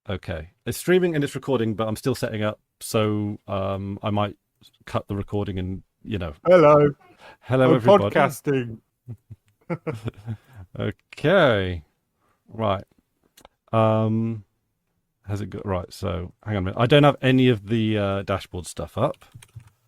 Okay. It's streaming and it's recording, but I'm still setting up, so I might cut the recording and Hello, hello I'm everybody. podcasting. Okay. Right. Um has it got right, so hang on a minute. I don't have any of the dashboard stuff up.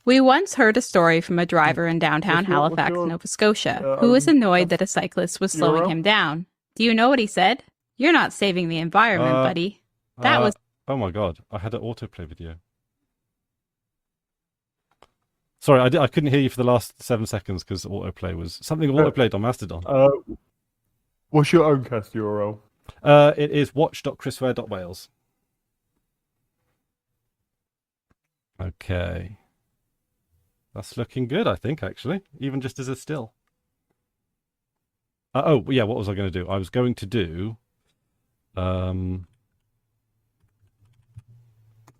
We once heard a story from a driver in downtown What's Halifax, your Nova Scotia, who was annoyed that a cyclist was slowing him down. Do you know what he said? You're not saving the environment, buddy. That was... Oh my god, I had an autoplay video. Sorry, I couldn't hear you for the last 7 seconds because autoplay was something autoplayed on Mastodon. What's your own cast URL? It is watch.chrisware.wales. Okay. That's looking good, I think, actually, even just as a still. Oh, yeah, what was I going to do? I was going to do...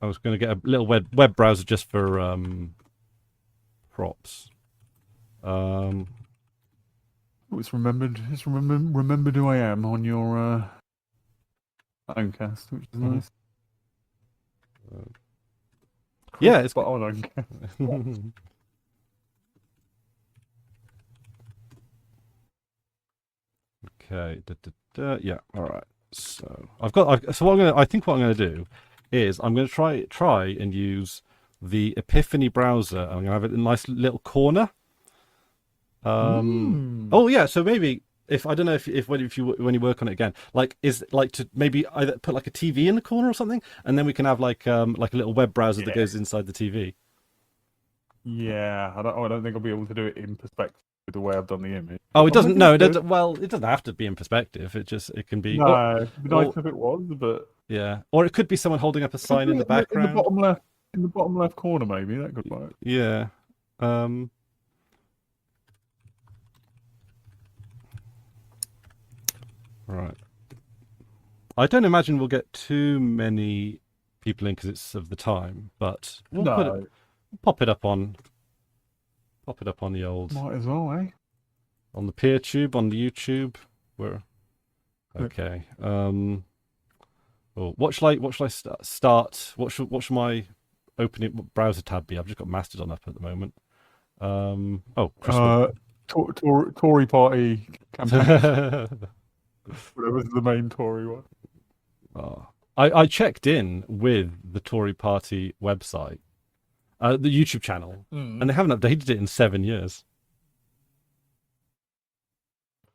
I was going to get a little web browser just for props. It's remembered who I am on your own cast, which is nice. Yeah, it's on Oncast. Okay. Yeah. All right. So I think what I'm going to do is I'm going to try and use the Epiphany browser. I'm going to have it in a nice little corner. Oh yeah. So maybe if I don't know if when you work on it again, to maybe either put like a TV in the corner or something, and then we can have like a little web browser that goes inside the TV. Yeah, I don't think I'll be able to do it in perspective with the way I've done the image. Oh, it doesn't. No, it doesn't. Well, it doesn't have to be in perspective. It can be. No, it'd be nice if it was, but yeah, or it could be someone holding up a sign in the background. In the bottom left corner, maybe that could work. Yeah. Right. I don't imagine we'll get too many people in because it's of the time, but we'll pop it up on the old. Might as well, eh? On the PeerTube, on the YouTube. Okay. Well, what shall I start? What should my opening browser tab be? I've just got Mastodon up at the moment. Tory party campaign. Whatever's the main Tory one. Oh. I checked in with the Tory party website, the YouTube channel, and they haven't updated it in 7 years.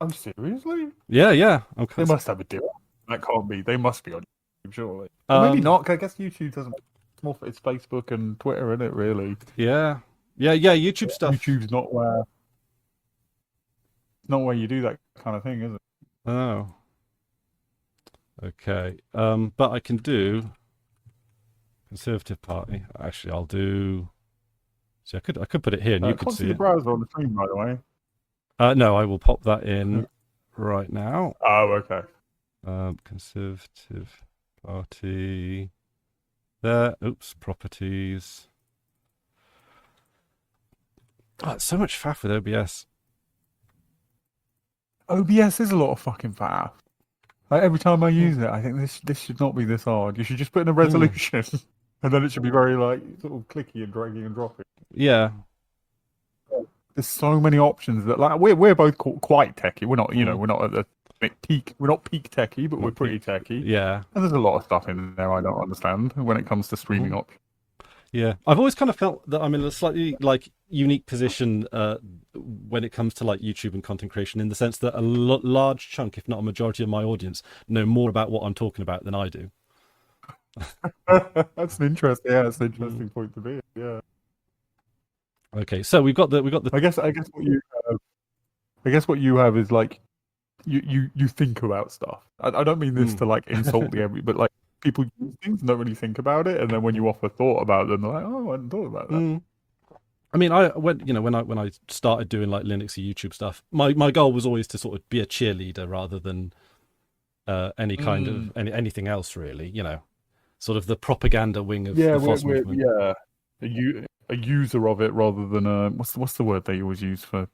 Oh, seriously? Yeah. They must have a deal. That can't be. They must be on YouTube, surely. Maybe not, because I guess YouTube doesn't... It's Facebook and Twitter, isn't it, really? Yeah, YouTube stuff. YouTube's not where you do that kind of thing, is it? Oh. Okay. But I can do Conservative Party. Actually, I'll do... See, I could put it here and you could see the browser on the screen, by the way. No, I will pop that in right now. Oh, okay. Conservative Party. There. Oops. Properties. Oh, it's so much faff with OBS. OBS is a lot of fucking faff. Like, every time I use it, I think this should not be this hard. You should just put in a resolution, and then it should be very sort of clicky and dragging and dropping. Yeah. There's so many options that we're both quite techie. We're not we're not at the peak. We're not peak techie, but we're pretty techie. Yeah. And there's a lot of stuff in there I don't understand when it comes to streaming options. Yeah, I've always kind of felt that I'm in a slightly unique position when it comes to YouTube and content creation, in the sense that a large chunk, if not a majority of my audience, know more about what I'm talking about than I do. That's an interesting point to be. Yeah. Okay, so we've got the. I guess what you have is you think about stuff. I don't mean this to insult but people use things and don't really think about it, and then when you offer thought about them, they're like, "Oh, I hadn't thought about that." I mean, when I started doing Linuxy YouTube stuff, my goal was always to sort of be a cheerleader rather than any kind of anything else, really. Sort of the propaganda wing of the FOSS movement. A user of it rather than a what's the word they always use for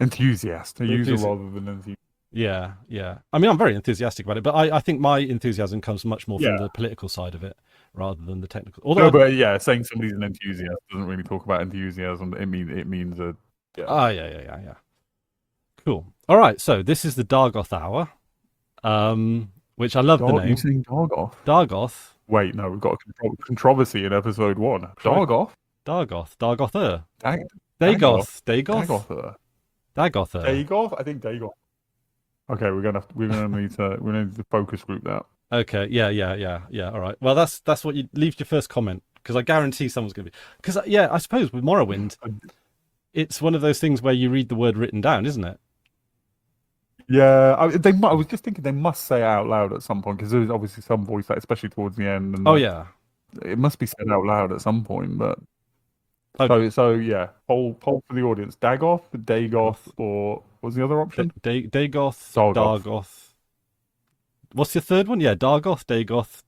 enthusiast? A user rather than enthusiast. Yeah, yeah. I mean, I'm very enthusiastic about it, but I think my enthusiasm comes much more from Yeah. the political side of it rather than the technical. No, Although, but yeah, saying somebody's an enthusiast doesn't really talk about enthusiasm. It means a yeah. yeah. Cool. All right, so this is the Dargoth Hour, which I love the You name. saying Dargoth? Dargoth. Wait, no, we've got a controversy in episode 1. Dargoth? Dargother. Dagoth? Dagoth. Dagother? Dagother. Dagoth? I think Dagoth. Okay, we're gonna need to focus group that. Okay, yeah. All right. Well, that's what you leave your first comment, because I guarantee someone's going to be. Because yeah, I suppose with Morrowind, it's one of those things where you read the word written down, isn't it? Yeah, I was just thinking they must say it out loud at some point, because there's obviously some voice, especially towards the end. And Oh yeah. it must be said out loud at some point. But Okay. so yeah, poll for the audience: Dagoth, Dagoth, or what was the other option? Dagoth, Dargoth. Dargoth. What's your third one? Yeah, Dargoth, Dagoth,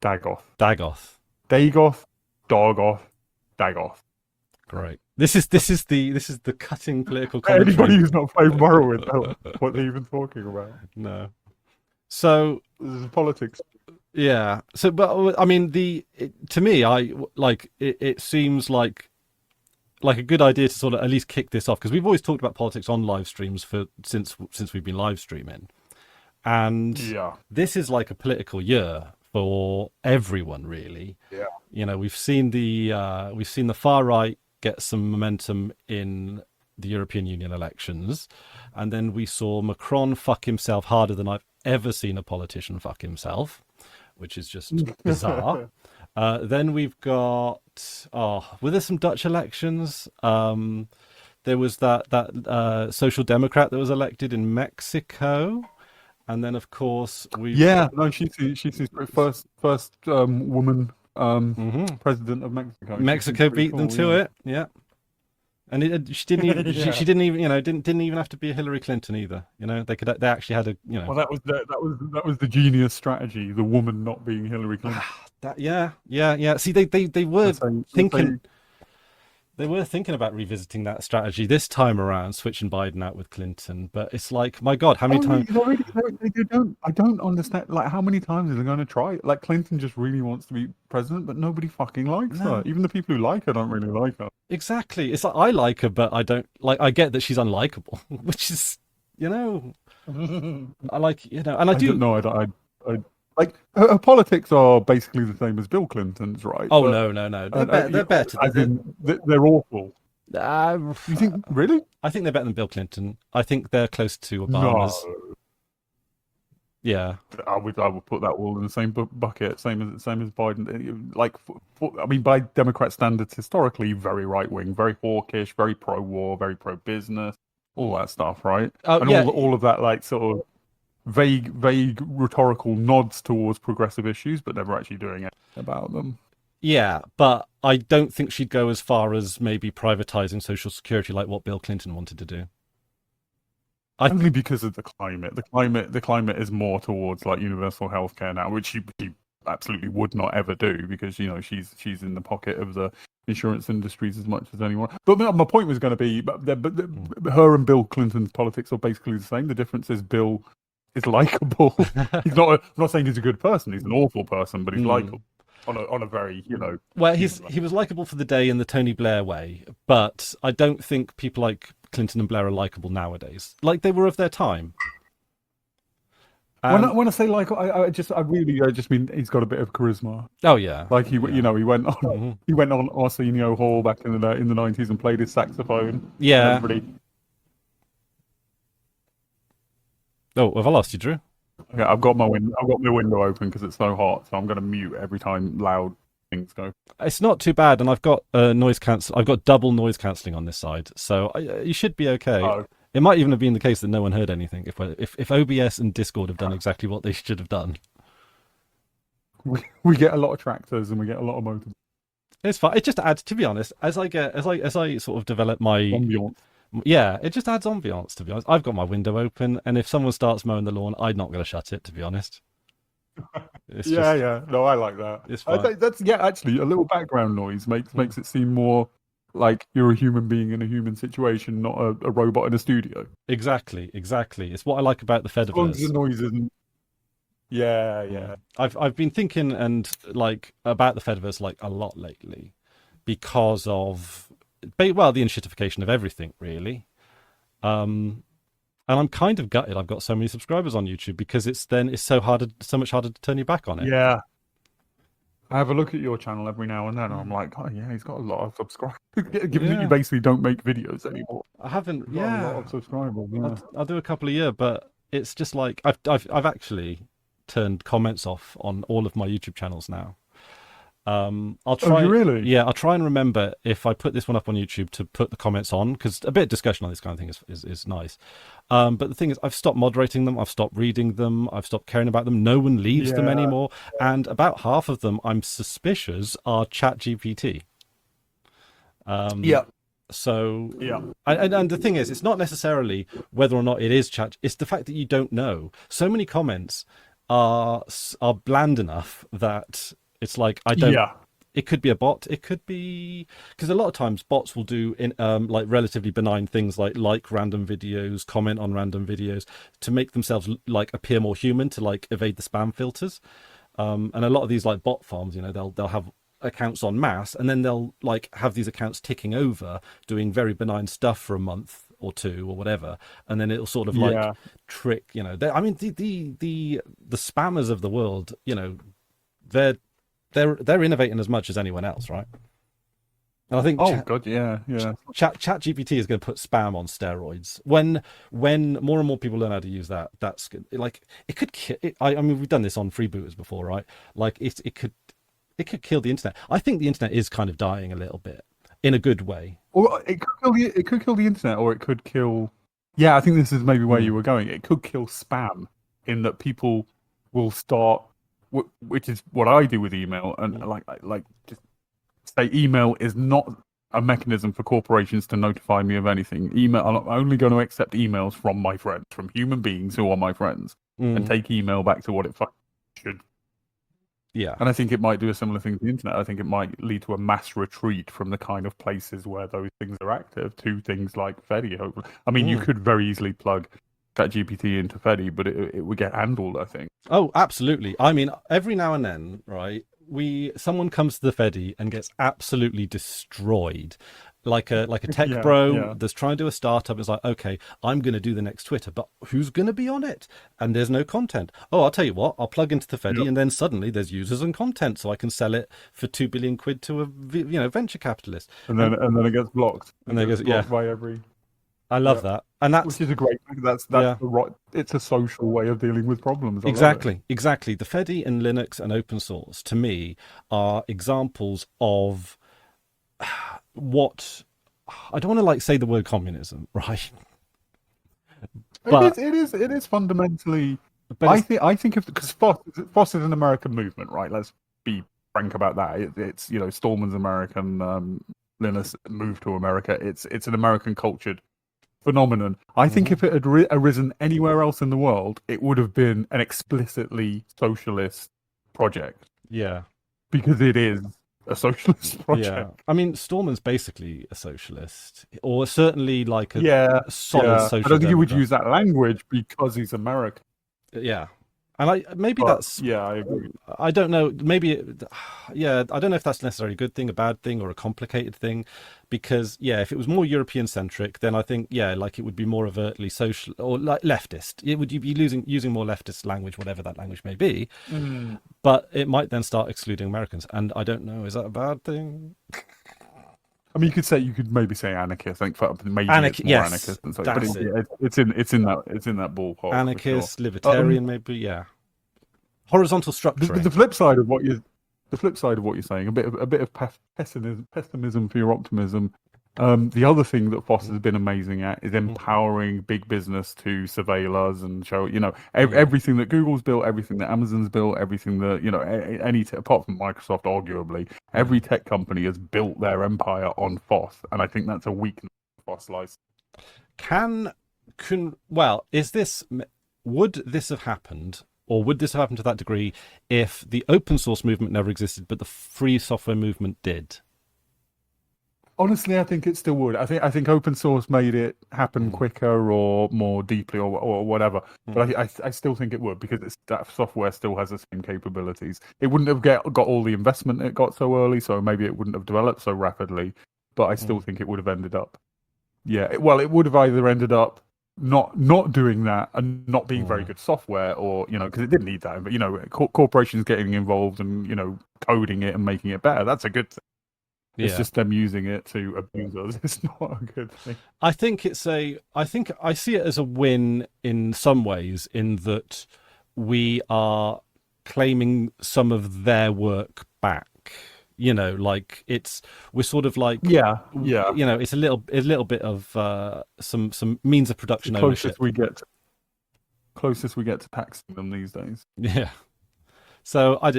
Dagoth. Dagoth. Dagoth, Dargoth, Dagoth. Great. This is the cutting political commentary. Anybody who's not played Morrowind knows what they're even talking about. No. So This is politics. yeah. So, but I mean, to me, it seems like a good idea to sort of at least kick this off, because we've always talked about politics on live streams since we've been live streaming, and Yeah. this is like a political year for everyone, really. Yeah. You know, we've seen the far right get some momentum in the European Union elections, and then we saw Macron fuck himself harder than I've ever seen a politician fuck himself, which is just bizarre. Then we've got were there some Dutch elections? There was that social democrat that was elected in Mexico, and then of course she's the first woman president of Mexico. Mexico beat them to it, yeah. And she didn't even Yeah. she didn't even didn't even have to be a Hillary Clinton either. They actually had a Well, that was the genius strategy. The woman not being Hillary Clinton. Yeah. See, they were thinking. They were thinking about revisiting that strategy this time around, switching Biden out with Clinton. But it's like, my God, how many times? I don't understand. Like, how many times are they going to try it? Like, Clinton just really wants to be president, but nobody fucking likes her. Even the people who like her don't really like her. Exactly. It's like, I like her, but I don't like. I get that she's unlikable, which is, I like, and I do. No, I like her politics are basically the same as Bill Clinton's, right? Oh, but, no. They're better. They're awful. You think really? I think they're better than Bill Clinton. I think they're close to Obama's. No. Yeah, I would put that all in the same bucket, same as Biden. Like, I mean, by Democrat standards, historically, very right wing, very hawkish, very pro war, very pro business, all that stuff, right? And all of that, like, sort of vague rhetorical nods towards progressive issues, but never actually doing anything about them. Yeah, but I don't think she'd go as far as maybe privatizing Social Security like what Bill Clinton wanted to do. Only because of the climate. The climate is more towards like universal healthcare now, which she absolutely would not ever do, because she's in the pocket of the insurance industries as much as anyone. But my point was going to be, her and Bill Clinton's politics are basically the same. The difference is Bill is likable. I'm not saying he's a good person. He's an awful person, but he's likable on a very, Well, he was likable for the day in the Tony Blair way, but I don't think people like Clinton and Blair are likable nowadays, like they were of their time. When I say like, I just mean he's got a bit of charisma. Oh yeah, like he went on he went on Arsenio Hall back in the 90s and played his saxophone. Yeah. Oh, have I lost you, Drew? Okay, I've got my window open because it's so hot, so I'm going to mute every time loud things go. It's not too bad, and I've got noise cancel. I've got double noise cancelling on this side, so you should be okay. Oh. It might even have been the case that no one heard anything if OBS and Discord have done exactly what they should have done. We get a lot of tractors and we get a lot of motors. It's fine. It just adds, to be honest, as I sort of develop my ambiance. Yeah, it just adds ambiance, to be honest. I've got my window open, and if someone starts mowing the lawn, I'm not going to shut it, to be honest. Yeah. No, I like that. It's fine. That's actually a little background noise makes it seem more like you're a human being in a human situation, not a robot in a studio. Exactly. It's what I like about the As long as the Fediverse. noise isn't. Yeah. I've been thinking and like about the Fediverse like a lot lately because of the inshittification of everything really. And I'm kind of gutted I've got so many subscribers on YouTube because it's so much harder to turn your back on it. Yeah. I have a look at your channel every now and then, and I'm like, oh yeah, he's got a lot of subscribers. Given that you basically don't make videos anymore, I haven't. you've got a lot of subscribers. Yeah. I'll do a couple a year, but it's just like I've actually turned comments off on all of my YouTube channels now. I'll try. Really? Yeah, I'll try and remember if I put this one up on YouTube to put the comments on, because a bit of discussion on this kind of thing is nice. But the thing is, I've stopped moderating them. I've stopped reading them. I've stopped caring about them. No one leaves them anymore. And about half of them, I'm suspicious, are ChatGPT. So and the thing is, it's not necessarily whether or not it is chat. It's the fact that you don't know. So many comments are bland enough that it's like I don't. Yeah. It could be a bot. It could be because a lot of times bots will do like relatively benign things like random videos, comment on random videos to make themselves like appear more human, to like evade the spam filters. And a lot of these like bot farms, you know, they'll have accounts en masse, and then they'll like have these accounts ticking over doing very benign stuff for a month or two or whatever, and then it'll sort of like trick, you know. I mean, the spammers of the world, you know, they're innovating as much as anyone else, right? And I think Chat GPT is going to put spam on steroids. When more and more people learn how to use that, that's like it could. I mean, we've done this on freebooters before, right? Like it could kill the internet. I think the internet is kind of dying a little bit in a good way. Or it could kill the internet, or it could kill. Yeah, I think this is maybe where you were going. It could kill spam, in that people will start, which is what I do with email, and like just say email is not a mechanism for corporations to notify me of anything. Email, I'm only going to accept emails from my friends, from human beings who are my friends, and take email back to what it should. Yeah. And I think it might do a similar thing to the internet. I think it might lead to a mass retreat from the kind of places where those things are active to things like Fedi, hopefully. I mean, you could very easily plug ChatGPT into Fedi, but it would get handled, I think. Oh, absolutely. I mean, every now and then, right, someone comes to the Fedi and gets absolutely destroyed. Like a tech bro that's trying to do a startup is like, okay, I'm going to do the next Twitter, but who's going to be on it? And there's no content. Oh, I'll tell you what, I'll plug into the Fedi, and then suddenly there's users and content, so I can sell it for £2 billion to a venture capitalist. And then it gets blocked. And then it gets blocked by every. I love that, and which is a great. That's the right. It's a social way of dealing with problems. Exactly. The Fedi and Linux and open source, to me, are examples of what I don't want to like say the word communism, right? But it is fundamentally. I think because FOSS is an American movement, right? Let's be frank about that. It's Stallman's American. Linus moved to America. It's an American cultured phenomenon. I think if it had arisen anywhere else in the world, it would have been an explicitly socialist project. Yeah, because it is a socialist project. Yeah, I mean, Stallman's basically a socialist, or certainly like a solid social. I don't think he would use that language because he's American. Yeah, and I agree. I don't know. Maybe, I don't know if that's necessarily a good thing, a bad thing, or a complicated thing. Because if it was more European centric, then I think like it would be more overtly social or like leftist. It would be using more leftist language, whatever that language may be. But it might then start excluding Americans, and I don't know. Is that a bad thing? I mean, you could maybe say anarchist. I think maybe it's more anarchist than so. But it's in that ballpark. Anarchist, libertarian, maybe. Horizontal structure. The flip side of what you're saying, a bit of pessimism for your optimism. The other thing that FOSS has been amazing at is empowering big business to surveil us and show, everything that Google's built, everything that Amazon's built, everything that, apart from Microsoft, arguably, every tech company has built their empire on FOSS. And I think that's a weakness of FOSS license. Would this have happened? Or would this have happened to that degree if the open source movement never existed, but the free software movement did? Honestly, I think it still would. I think open source made it happen quicker or more deeply or whatever. But I still think it would, because that software still has the same capabilities. It wouldn't have got all the investment it got so early, so maybe it wouldn't have developed so rapidly. But I still think it would have ended up. Yeah, well, it would have either ended up not doing that and not being very good software, or because it didn't need that. But corporations getting involved and coding it and making it better. That's a good thing. It's just them using it to abuse us. It's not a good thing. I think I see it as a win in some ways, in that we are claiming some of their work back. Like we're sort of like, yeah. It's a little bit of some means of production ownership. Closest we get to taxing them these days. Yeah. So I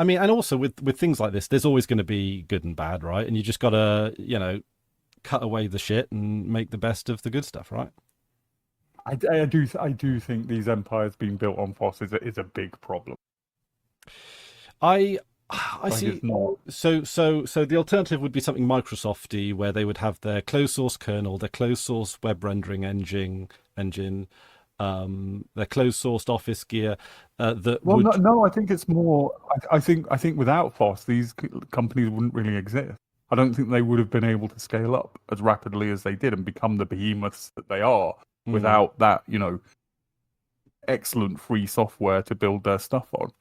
mean, and also with things like this, there's always going to be good and bad, right? And you just got to, cut away the shit and make the best of the good stuff, right? I do think these empires being built on FOSS is a big problem. I see. So the alternative would be something Microsofty, where they would have their closed source kernel, their closed source web rendering engine, their closed sourced Office gear. No, I think it's more. I think without FOSS, these companies wouldn't really exist. I don't think they would have been able to scale up as rapidly as they did and become the behemoths that they are without that, excellent free software to build their stuff on.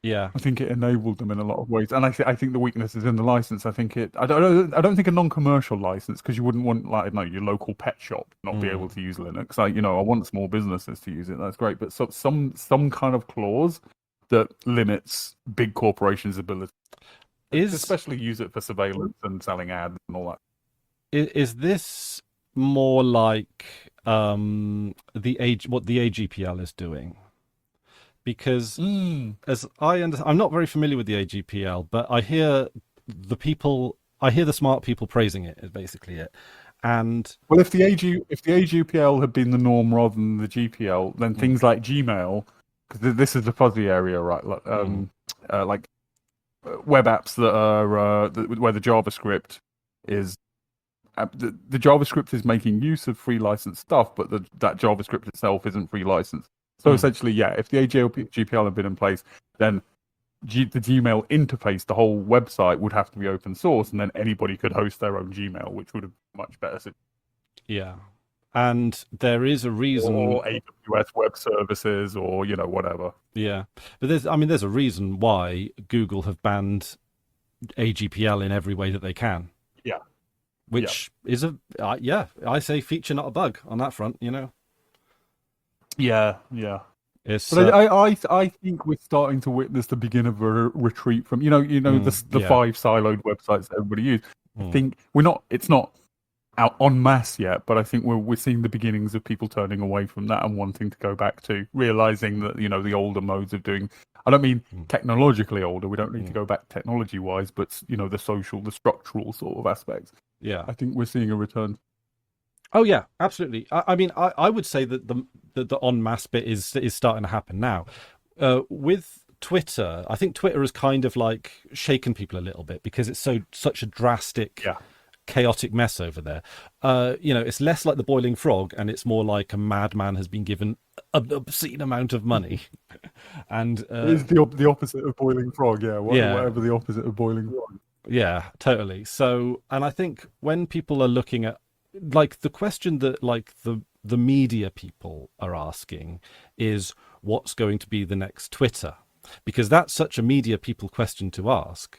Yeah, I think it enabled them in a lot of ways, and I think the weakness is in the license. I don't think a non-commercial license, because you wouldn't want, like, your local pet shop not be able to use Linux. I want small businesses to use it. That's great, but some kind of clause that limits big corporations' ability, especially use it for surveillance and selling ads and all that. Is this more like what the AGPL is doing? Because as I understand, I'm not very familiar with the AGPL, but I hear the smart people praising it, is basically it. And well, if the AGPL had been the norm rather than the GPL, then things like Gmail, because this is the fuzzy area, right? Like web apps that are where the JavaScript is. The JavaScript is making use of free license stuff, but that JavaScript itself isn't free license. So essentially, if the AGPL had been in place, then the Gmail interface, the whole website, would have to be open source, and then anybody could host their own Gmail, which would have been much better. Yeah, and there is a reason, or AWS Web Services, or whatever. Yeah, but there's a reason why Google have banned AGPL in every way that they can. Yeah, which is I say feature, not a bug on that front. Yeah. It's, but I think we're starting to witness the beginning of a retreat from the 5 siloed websites that everybody uses. I think it's not out en masse yet, but I think we're seeing the beginnings of people turning away from that and wanting to go back to realizing that the older modes of doing. I don't mean technologically older. We don't need to go back technology wise, but the social, the structural sort of aspects. Yeah, I think we're seeing a return. Oh yeah, absolutely. I mean, I would say that the en masse bit is starting to happen now. With Twitter, I think Twitter has kind of like shaken people a little bit, because it's such a drastic, chaotic mess over there. It's less like the boiling frog, and it's more like a madman has been given an obscene amount of money. And it is the opposite of boiling frog. Whatever the opposite of boiling frog. Yeah, totally. So, and I think when people are looking at, like, the question that, like, the media people are asking is, what's going to be the next Twitter? Because that's such a media people question to ask.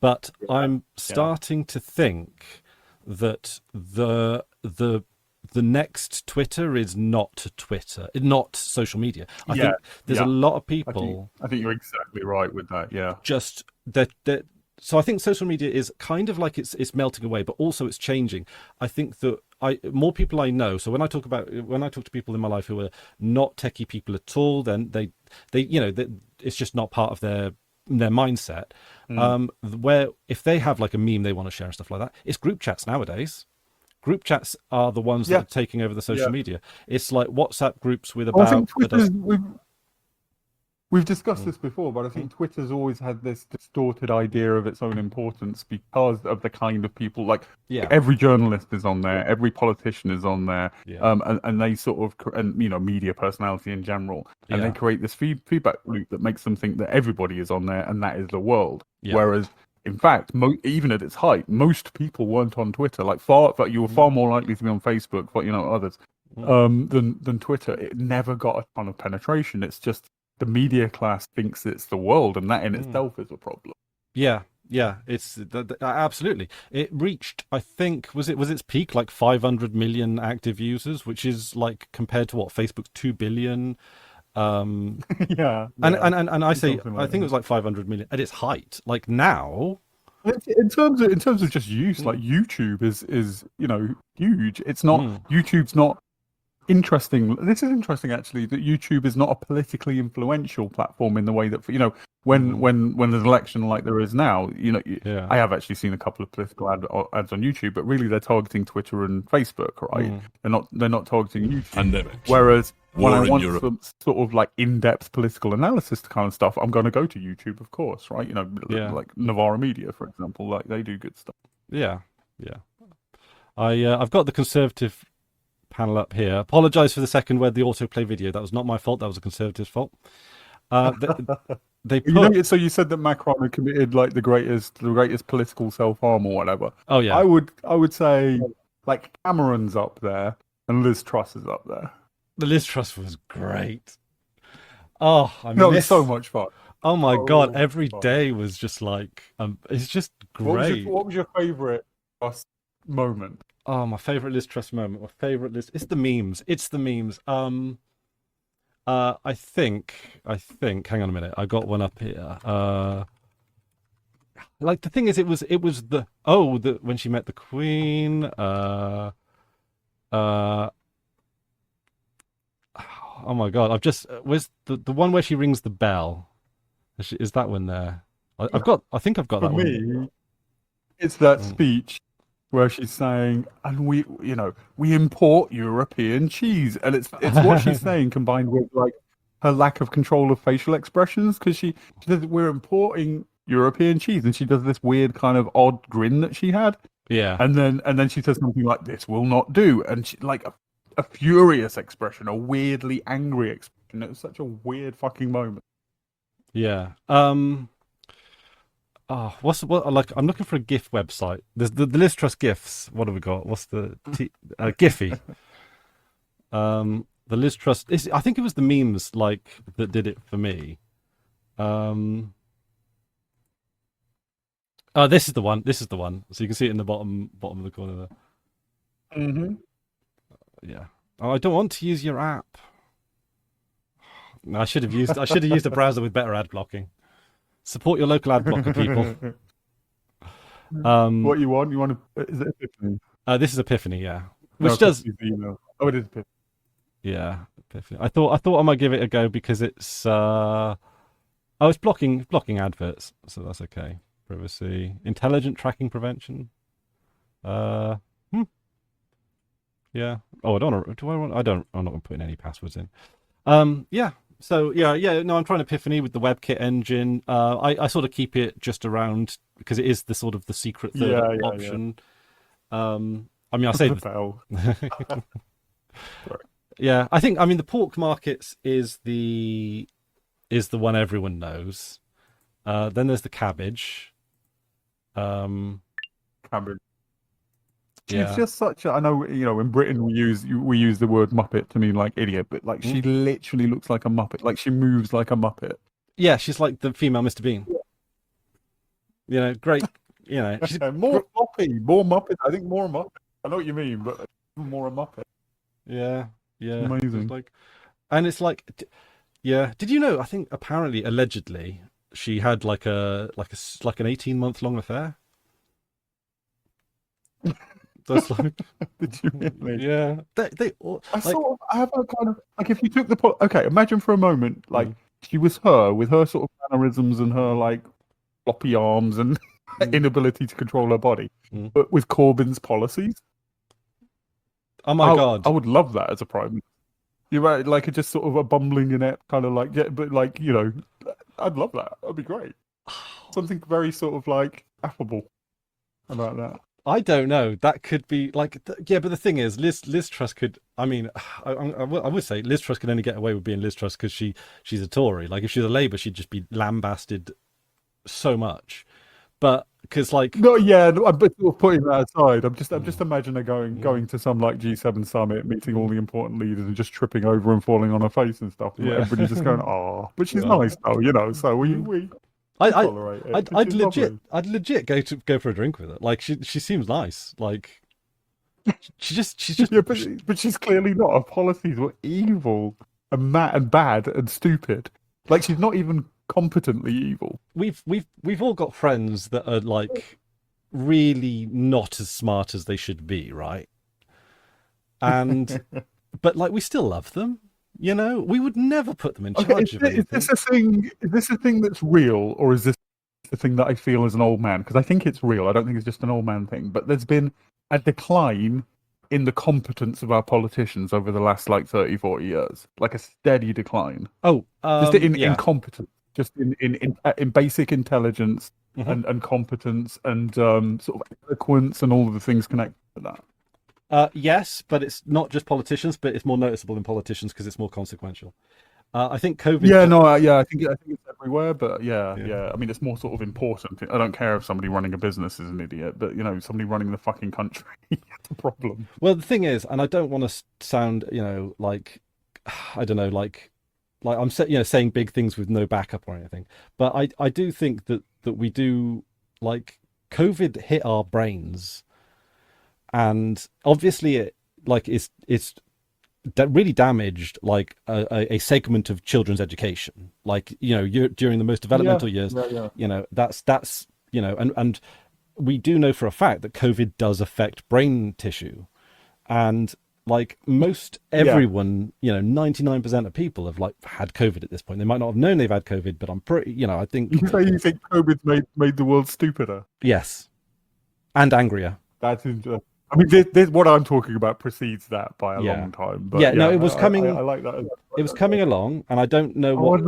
But I'm starting to think that the next Twitter is not Twitter, not social media. I think there's a lot of people. I think you're exactly right with that. Yeah. Just that. So I think social media is kind of like it's melting away, but also it's changing. I think that more people I know. So when I talk to people in my life who are not techie people at all, then they it's just not part of their mindset. Where if they have like a meme they want to share and stuff like that, it's group chats nowadays. Group chats are the ones that are taking over the social media. It's like WhatsApp groups with about. We've discussed this before, but I think Twitter's always had this distorted idea of its own importance because of the kind of people, like Yeah. every journalist is on there, every politician is on there, Yeah. and they sort of, and media personality in general, and Yeah. they create this feedback loop that makes them think that everybody is on there and that is the world. Yeah. Whereas, in fact, even at its height, most people weren't on Twitter. Like but you were far more likely to be on Facebook, but others, than Twitter. It never got a ton of penetration. It's just the media class thinks it's the world, and that in itself is a problem. Yeah, it's absolutely. It reached, I think, was its peak like 500 million active users, which is like compared to what Facebook's 2 billion. Yeah, and I say I think it was like 500 million at its height. Like now, in terms of just use, like YouTube is huge. It's not YouTube's not interesting. This is interesting actually, that YouTube is not a politically influential platform in the way that when there's an election like there is now, I have actually seen a couple of political ads on YouTube, but really they're targeting Twitter and Facebook, right? They're not targeting YouTube. Pandemic. Whereas when I want Europe. some sort of like in-depth political analysis kind of stuff, I'm going to go to YouTube, of course, right? Like Novara Media, for example, like they do good stuff. Yeah. I've got the Conservative panel up here. Apologise for the second where the autoplay video. That was not my fault. That was the Conservatives' fault. They put... So you said that Macron had committed like the greatest political self-harm or whatever. Oh yeah. I would say like Cameron's up there and Liz Truss is up there. The Liz Truss was great. Oh, it's so much fun. Oh my god, every day was just like it's just great. What was your favourite Truss moment? Oh, my favourite Liz Truss moment. My favourite Liz. It's the memes. I think. Hang on a minute. I got one up here. Like the thing is, it was when she met the Queen. Oh my god! Where's the one where she rings the bell? Is that one there? I think I've got that one. For me, it's that speech where she's saying, and we import European cheese, and it's what she's saying combined with like her lack of control of facial expressions, because she says we're importing European cheese, and she does this weird kind of odd grin that she had. Yeah, and then she says something like, "This will not do," and she like a furious expression, a weirdly angry expression. It was such a weird fucking moment. Yeah. Oh, like I'm looking for a GIF website. There's the Liz Truss GIFs. What have we got? What's the Giphy? The Liz Truss. I think it was the memes like that did it for me. Oh, this is the one. So you can see it in the bottom of the corner there. Mm-hmm. Yeah. Oh, I don't want to use your app. I should have used a browser with better ad blocking. Support your local ad blocker, people. What you want? Is it Epiphany? This is Epiphany, yeah. Which does. Oh, it is Epiphany. Yeah, Epiphany. I thought I might give it a go because it's it's blocking adverts, so that's okay. Privacy, intelligent tracking prevention. Yeah. Oh, I'm not putting any passwords in. Yeah. So yeah. No, I'm trying Epiphany with the WebKit engine. I sort of keep it just around because it is the sort of the secret third option. Yeah. I mean, I say yeah. I think the pork markets is the one everyone knows. Then there's the cabbage. Cabbage. Yeah. She's just such a. I know, in Britain we use the word Muppet to mean like idiot, but like she literally looks like a Muppet. Like she moves like a Muppet. Yeah, she's like the female Mr. Bean. Great. She's more floppy, more Muppet. I think more Muppet. I know what you mean, but more a Muppet. Yeah. Amazing. It's like, yeah. Did you know? I think apparently, allegedly, she had like an 18-month long affair. That's like, did you really? Yeah. They I have a kind of like, if you took the okay, imagine for a moment like she was her with her sort of mannerisms and her like floppy arms and inability to control her body, but with Corbyn's policies. Oh my god! I would love that as a prime minister. You're right, like a just sort of a bumbling inept kind of like, yeah, but like, I'd love that. That'd be great. Something very sort of like affable about that. I don't know. That could be like, yeah, but the thing is, Liz Truss could. I mean, I would say Liz Truss could only get away with being Liz Truss because she's a Tory. Like, if she's a Labour, she'd just be lambasted so much. But because like, No, yeah, no, but sort of putting that aside, I'm just imagining her going to some like G7 summit, meeting all the important leaders, and just tripping over and falling on her face and stuff. And Yeah. everybody just going, "Oh," but she's nice though, So we tolerate it. I'd legit go for a drink with her. Like she seems nice. Like she's just Yeah, but she's clearly not. Her policies were evil and mad and bad and stupid. Like she's not even competently evil. We've all got friends that are like really not as smart as they should be, right? And but like we still love them. We would never put them in charge of anything. Is this a thing that's real, or is this the thing that I feel as an old man? Because I think it's real. I don't think it's just an old man thing. But there's been a decline in the competence of our politicians over the last like 30, 40 years. Like a steady decline. Just in competence, just in basic intelligence and competence and sort of eloquence and all of the things connected to that. Yes, but it's not just politicians, but it's more noticeable in politicians because it's more consequential. I think COVID. I think it's everywhere, but yeah. I mean, it's more sort of important. I don't care if somebody running a business is an idiot, but somebody running the fucking country, it's a problem. Well, the thing is, and I don't want to sound, like I don't know, like I'm saying big things with no backup or anything, but I do think that we do, like, COVID hit our brains. And obviously, it like it's really damaged like a segment of children's education. Like during the most developmental years, that's and we do know for a fact that COVID does affect brain tissue, and like most everyone, 99% of people have like had COVID at this point. They might not have known they've had COVID, but I'm pretty, I think. You think COVID made the world stupider? Yes, and angrier. That's interesting. I mean, this what I'm talking about precedes that by a long time. But it was coming. I like that. It was coming along, and I don't know what.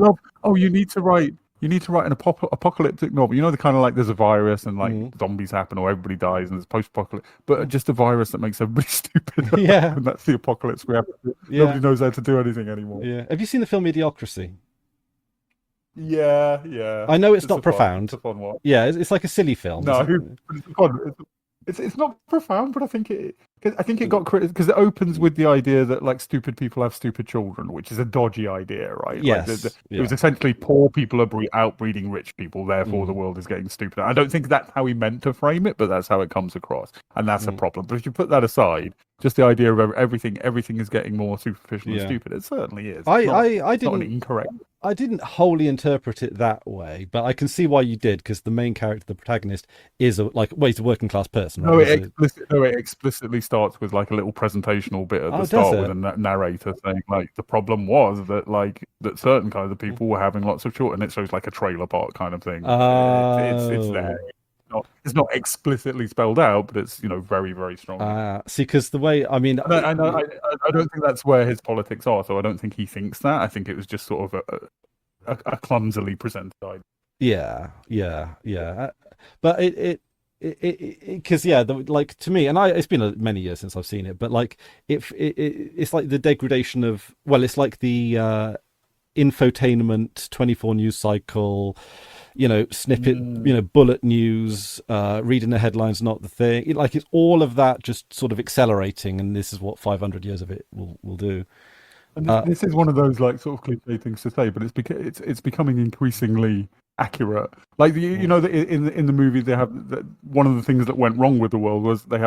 You need to write an apocalyptic novel. The kind of like there's a virus and like zombies happen or everybody dies and there's post-apocalypse, but just a virus that makes everybody stupid. Yeah, and that's the apocalypse we have. Nobody knows how to do anything anymore. Yeah. Have you seen the film Idiocracy? Yeah. I know it's not profound. It's a fun one. Yeah, it's like a silly film. No, it's fun. It's not profound, but I think it got critical because it opens with the idea that like stupid people have stupid children, which is a dodgy idea, right? Yes, it was essentially poor people are outbreeding rich people, therefore the world is getting stupider. I don't think that's how he meant to frame it, but that's how it comes across, and that's a problem. But if you put that aside, just the idea of everything is getting more superficial and stupid. It certainly is. I didn't. Not an incorrect. I didn't wholly interpret it that way, but I can see why you did, because the main character, the protagonist, he's a working class person. Right? It explicitly starts with like a little presentational bit at the start with a narrator saying like the problem was that that certain kinds of people were having lots of children, and it shows like a trailer park kind of thing. It's there. It's not explicitly spelled out, but it's very, very strong. See, because the way I mean, I don't think that's where his politics are. So I don't think he thinks that. I think it was just sort of a clumsily presented idea. Yeah. But it because like to me, and it's been many years since I've seen it, but like it's like the degradation of it's like the infotainment 24 news cycle. Snippet, bullet news, reading the headlines, not the thing. It's all of that just sort of accelerating, and this is what 500 years of it will do. And this is one of those like sort of cliche things to say, but it's becoming increasingly accurate. Like in the movie, they have one of the things that went wrong with the world was they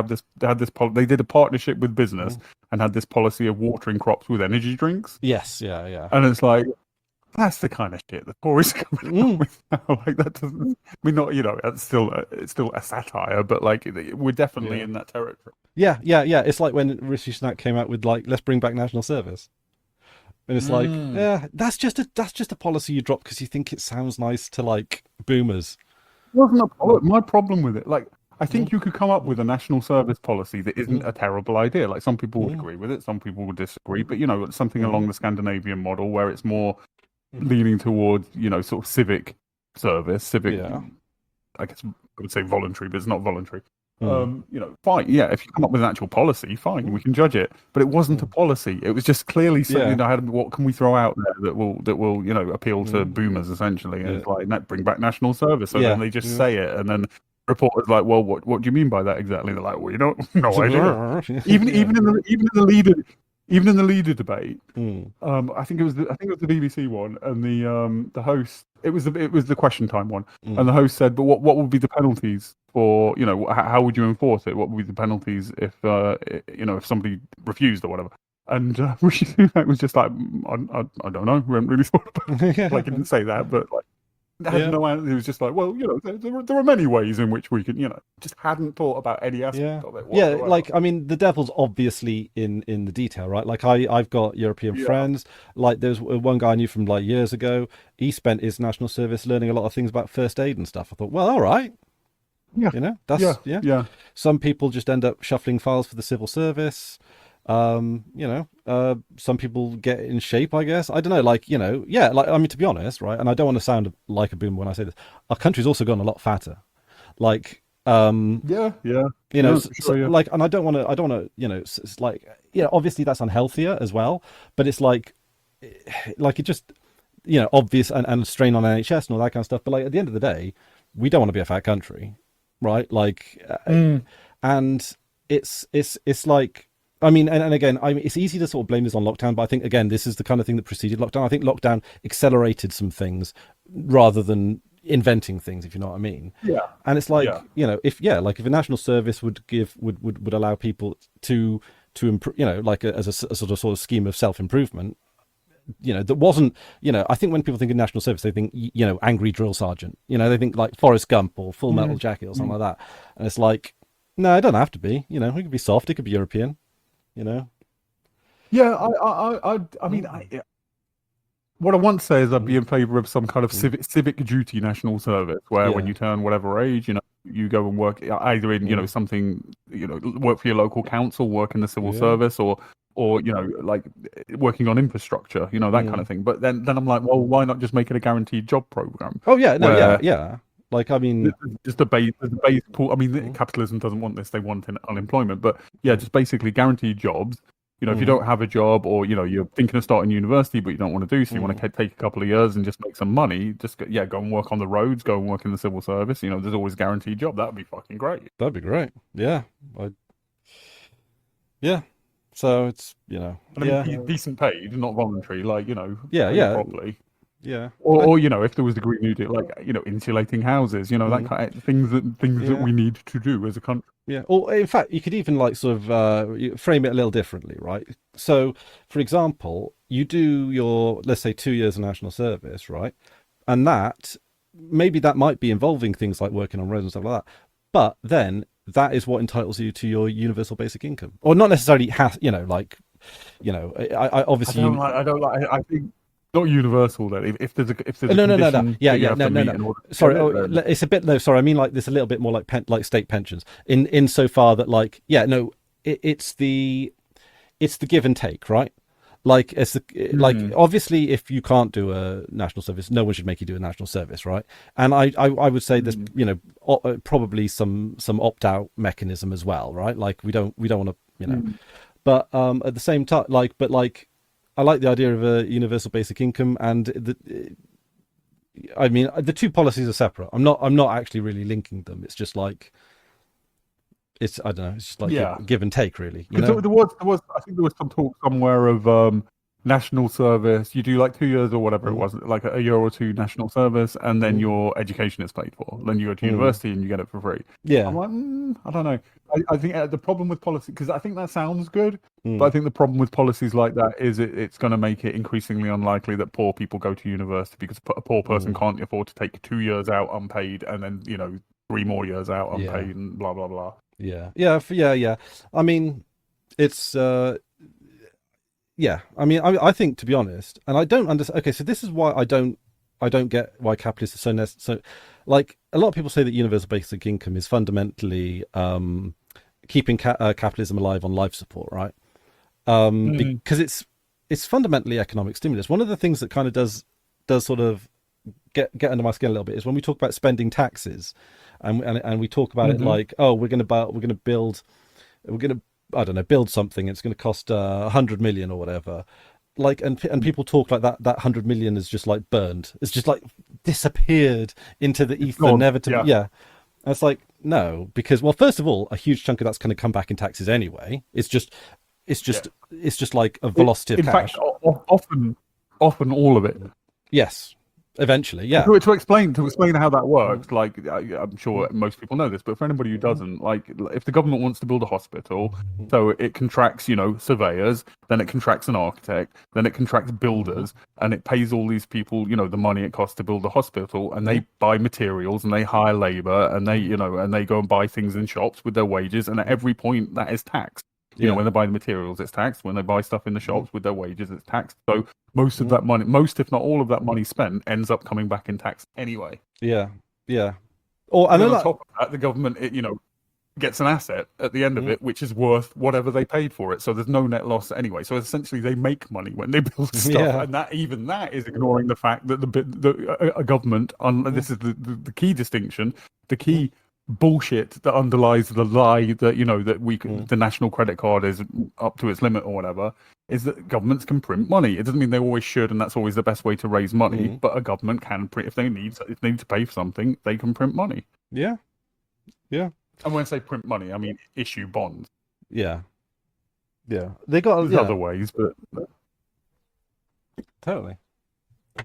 did a partnership with business and had this policy of watering crops with energy drinks. Yes, yeah. And it's like, that's the kind of shit the Tories are coming up with now. Like that doesn't. I mean, not it's still a satire, but like we're definitely in that territory. Yeah. It's like when Rishi Sunak came out with like, let's bring back national service, and it's like, that's just a policy you drop because you think it sounds nice to like boomers. It wasn't my problem with it. Like I think you could come up with a national service policy that isn't a terrible idea. Like some people would agree with it, some people would disagree, but something along the Scandinavian model where it's more leaning towards, sort of civic service, civic. Yeah. I guess I would say voluntary, but it's not voluntary. Fine. Yeah, if you come up with an actual policy, fine, we can judge it. But it wasn't a policy. It was just clearly something. What can we throw out there that will appeal to boomers essentially? And it's like, bring back national service. So then they just say it, and then reporters like, well, what do you mean by that exactly? They're like, well, no idea. Even in the leader debate, I think it was the BBC one, and the host. It was the question time one, and the host said, "But what would be the penalties for how would you enforce it? What would be the penalties if if somebody refused or whatever?" And Rishi Sunak was just like, "I don't know. We haven't really thought about it." Like he didn't say that, but like had no answer. He was just like, "Well, there are many ways in which we can, just hadn't thought about any aspect of it." Whatsoever. Yeah, like I mean, the devil's obviously in the detail, right? Like I've got European friends. Like there's one guy I knew from like years ago. He spent his national service learning a lot of things about first aid and stuff. I thought, well, all right. Yeah, that's yeah. Some people just end up shuffling files for the civil service. Some people get in shape, I guess. I don't know, like, like, I mean, to be honest, right, and I don't want to sound like a boomer when I say this, our country's also gotten a lot fatter. Like, sure, like, and I don't want to, it's like, obviously that's unhealthier as well, but it's like it just, obvious and strain on NHS and all that kind of stuff. But like, at the end of the day, we don't want to be a fat country, right? Like, and it's like, I mean, and again, it's easy to sort of blame this on lockdown, but I think, again, this is the kind of thing that preceded lockdown. I think lockdown accelerated some things rather than inventing things, if you know what I mean. Yeah. And it's like, if a national service would allow people to improve, like as a sort of scheme of self-improvement, that wasn't, I think when people think of national service, they think, angry drill sergeant, they think like Forrest Gump or Full Metal Jacket or something like that. And it's like, no, it doesn't have to be, it could be soft, it could be European. Yeah, I mean, what I want to say is I'd be in favour of some kind of civic duty national service where when you turn whatever age, you go and work either in something, work for your local council, work in the civil service, or like working on infrastructure, that kind of thing. But then I'm like, well, why not just make it a guaranteed job program? Oh yeah, no, yeah. Like, I mean, just the base pool. I mean, capitalism doesn't want this; they want unemployment. But yeah, just basically guaranteed jobs. If you don't have a job, or you're thinking of starting university, but you don't want to do so, you want to take a couple of years and just make some money. Just go and work on the roads, go and work in the civil service. There's always a guaranteed job. That'd be fucking great. That'd be great. Yeah, yeah. So it's decent paid, not voluntary. Like properly. Yeah. Or if there was the Green New Deal, like insulating houses, that kind of things that we need to do as a country. Yeah. Or in fact, you could even like sort of frame it a little differently, right? So, for example, you do your, let's say, 2 years of national service, right? And that might be involving things like working on roads and stuff like that. But then that is what entitles you to your universal basic income, or not necessarily has, I obviously I think. Not universal then. If there's a no. Yeah. Sorry, it's a bit. No, sorry. I mean, like, there's a little bit more like state pensions in so far that it's the give and take, right? Like it's like obviously if you can't do a national service, no one should make you do a national service, right? And I would say there's probably some opt out mechanism as well, right? Like we don't want to but at the same time, I like the idea of a universal basic income, and I mean, the two policies are separate. I'm not actually really linking them. It's just like, I don't know. It's just like give and take, really. There was. I think there was some talk somewhere of national service. You do like 2 years or whatever it was, like a year or two national service, and then your education is paid for. Then you go to university and you get it for free. Yeah, I'm like, I don't know. I think the problem with policy, because I think that sounds good, but I think the problem with policies like that is it's going to make it increasingly unlikely that poor people go to university, because a poor person can't afford to take 2 years out unpaid and then 3 more years out unpaid and blah blah blah. Yeah. I mean, it's I mean, I think, to be honest, and I don't understand. Okay, so this is why I don't I don't get why capitalists are so like a lot of people say that universal basic income is fundamentally keeping capitalism alive on life support, right? Because it's fundamentally economic stimulus. One of the things that kind of does sort of get under my skin a little bit is when we talk about spending taxes, and we talk about it like, oh, we're going to build I don't know, build something. It's going to cost 100 million or whatever. Like, and people talk like that 100 million is just like burned. It's just like disappeared into the ether, never to. Yeah. And it's like, no, because, well, first of all, a huge chunk of that's going to come back in taxes anyway. It's just like a velocity of cash. In fact, often all of it. Yes. Eventually, yeah. To explain how that works, like I'm sure most people know this, but for anybody who doesn't, like if the government wants to build a hospital, so it contracts, surveyors, then it contracts an architect, then it contracts builders, and it pays all these people, the money it costs to build a hospital, and they buy materials and they hire labor and they, and they go and buy things in shops with their wages, and at every point that is taxed. When they buy the materials, it's taxed. When they buy stuff in the shops with their wages, it's taxed. So most of that money, if not all of that money spent, ends up coming back in tax anyway. Yeah. Or and on top of that, the government, gets an asset at the end of it, which is worth whatever they paid for it. So there's no net loss anyway. So essentially, they make money when they build stuff, and that is ignoring the fact that a government. This is the key distinction. The key bullshit that underlies the lie that that the national credit card is up to its limit or whatever, is that governments can print money. It doesn't mean they always should, and that's always the best way to raise money. But a government can print if they need to pay for something, they can print money. Yeah. And when I say print money, I mean issue bonds. Yeah. They got other ways, but totally.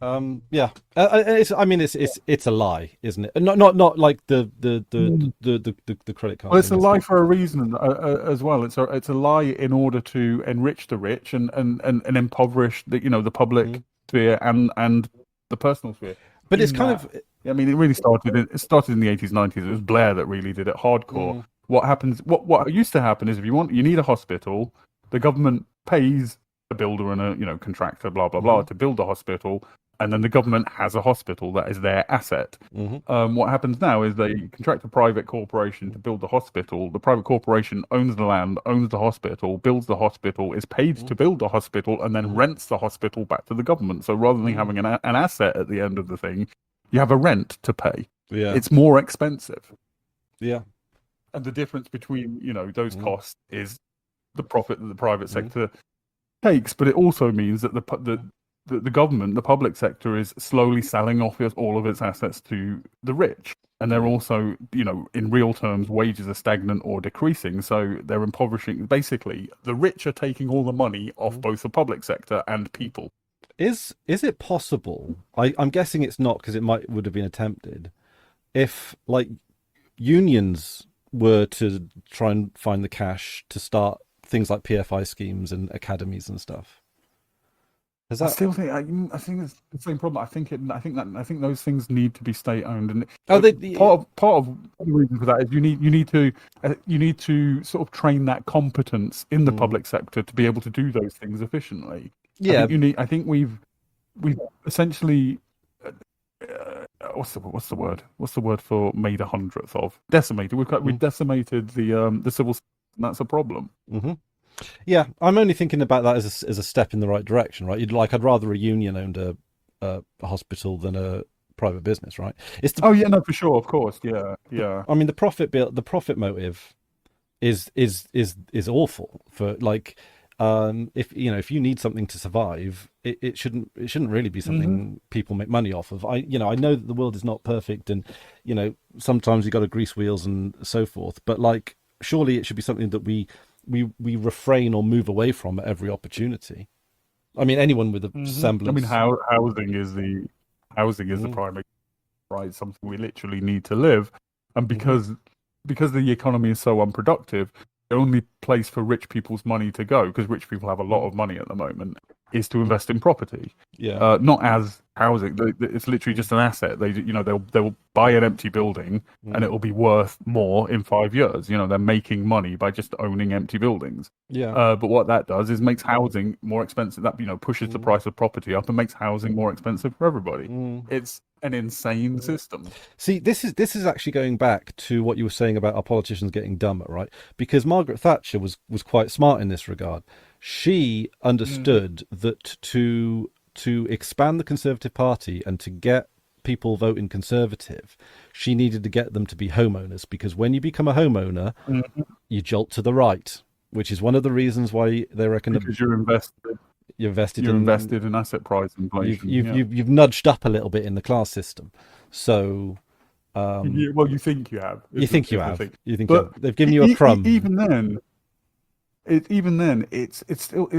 It's a lie, isn't it? Not like the credit card. Well, it's a lie for a reason as well. It's a lie in order to enrich the rich and impoverish the public sphere and the personal sphere. But it's kind of. I mean, it really started in the 80s, 90s. It was Blair that really did it hardcore. What happens? What used to happen is if you need a hospital, the government pays a builder and a contractor, blah blah blah, to build a hospital, and then the government has a hospital that is their asset. What happens now is they contract a private corporation to build the hospital. The private corporation owns the land, owns the hospital, builds the hospital, is paid to build the hospital, and then rents the hospital back to the government. So rather than having an asset at the end of the thing, you have a rent to pay. It's more expensive. And the difference between those costs is the profit that the private sector takes, but it also means that the government, the public sector, is slowly selling off all of its assets to the rich, and they're also, in real terms, wages are stagnant or decreasing, so they're impoverishing. Basically, the rich are taking all the money off both the public sector and people. Is it possible? I'm guessing it's not, because would have been attempted. If like unions were to try and find the cash to start things like PFI schemes and academies and stuff. I still think I think it's the same problem. I think those things need to be state owned, and part of the reason for that is you need to sort of train that competence in the public sector to be able to do those things efficiently. Yeah, I think we've essentially what's the word? What's the word for made 100th of? Decimated. We've decimated the civil system, and that's a problem. Yeah, I'm only thinking about that as a step in the right direction, right? I'd rather a union owned a hospital than a private business, right? For sure, of course, yeah. I mean, the profit motive is awful for like. If you need something to survive, it shouldn't really be something people make money off of. I know that the world is not perfect, and sometimes you got to grease wheels and so forth. But like, surely it should be something that we refrain or move away from at every opportunity. I mean, anyone with a semblance. I mean, housing is the primary right, something we literally need to live, and because the economy is so unproductive, the only place for rich people's money to go, because rich people have a lot of money at the moment, is to invest in property, Yeah. not as housing. It's literally just an asset. They'll buy an empty building and it will be worth more in 5 years. They're making money by just owning empty buildings. Yeah. But what that does is makes housing more expensive. That pushes the price of property up and makes housing more expensive for everybody. It's an insane system. See, this is actually going back to what you were saying about our politicians getting dumber, right? Because Margaret Thatcher was quite smart in this regard. She understood that to expand the Conservative Party and to get people voting Conservative, she needed to get them to be homeowners, because when you become a homeowner, you jolt to the right, which is one of the reasons why they reckon because you're invested. You're invested in asset price inflation. You've nudged up a little bit in the class system. So, well, you think you have. You think you have. They've given you a crumb. Even then, it's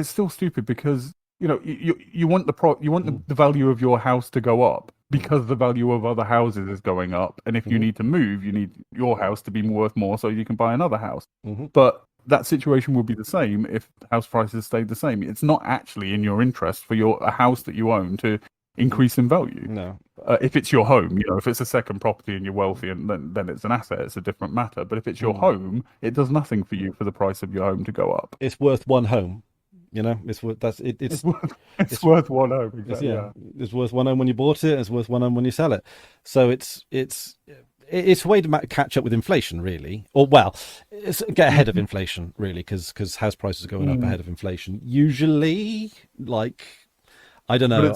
still stupid, because you want the value of your house to go up because the value of other houses is going up, and if you need to move, you need your house to be worth more so you can buy another house. But that situation would be the same if house prices stayed the same. It's not actually in your interest for a house that you own to increase in value. No. If it's your home, if it's a second property and you're wealthy, and then it's an asset, it's a different matter. But if it's your home, it does nothing for you for the price of your home to go up. It's worth one home. It's worth it's worth one home. Exactly. It's worth one home when you bought it. It's worth one home when you sell it. So it's a way to catch up with inflation, really, or get ahead of inflation, really, because house prices are going up ahead of inflation. Usually, I don't know. But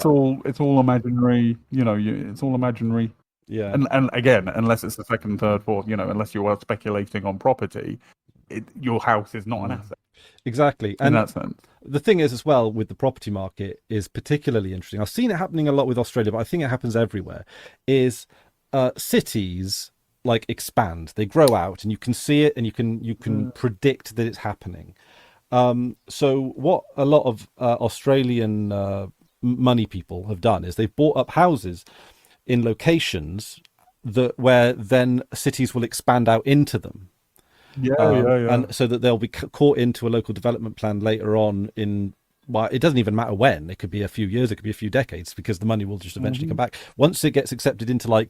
it's all imaginary. It's all imaginary. Yeah. And again, unless it's the second, third, fourth, unless you are speculating on property, your house is not an asset. Exactly. In that sense. The thing is, as well, with the property market is particularly interesting. I've seen it happening a lot with Australia, but I think it happens everywhere. Is cities expand, they grow out, and you can see it, and you can predict that it's happening. So what a lot of Australian money people have done is they've bought up houses in locations where then cities will expand out into them. And so that they'll be caught into a local development plan later on it doesn't even matter when. It could be a few years, it could be a few decades, because the money will just eventually come back. Once it gets accepted into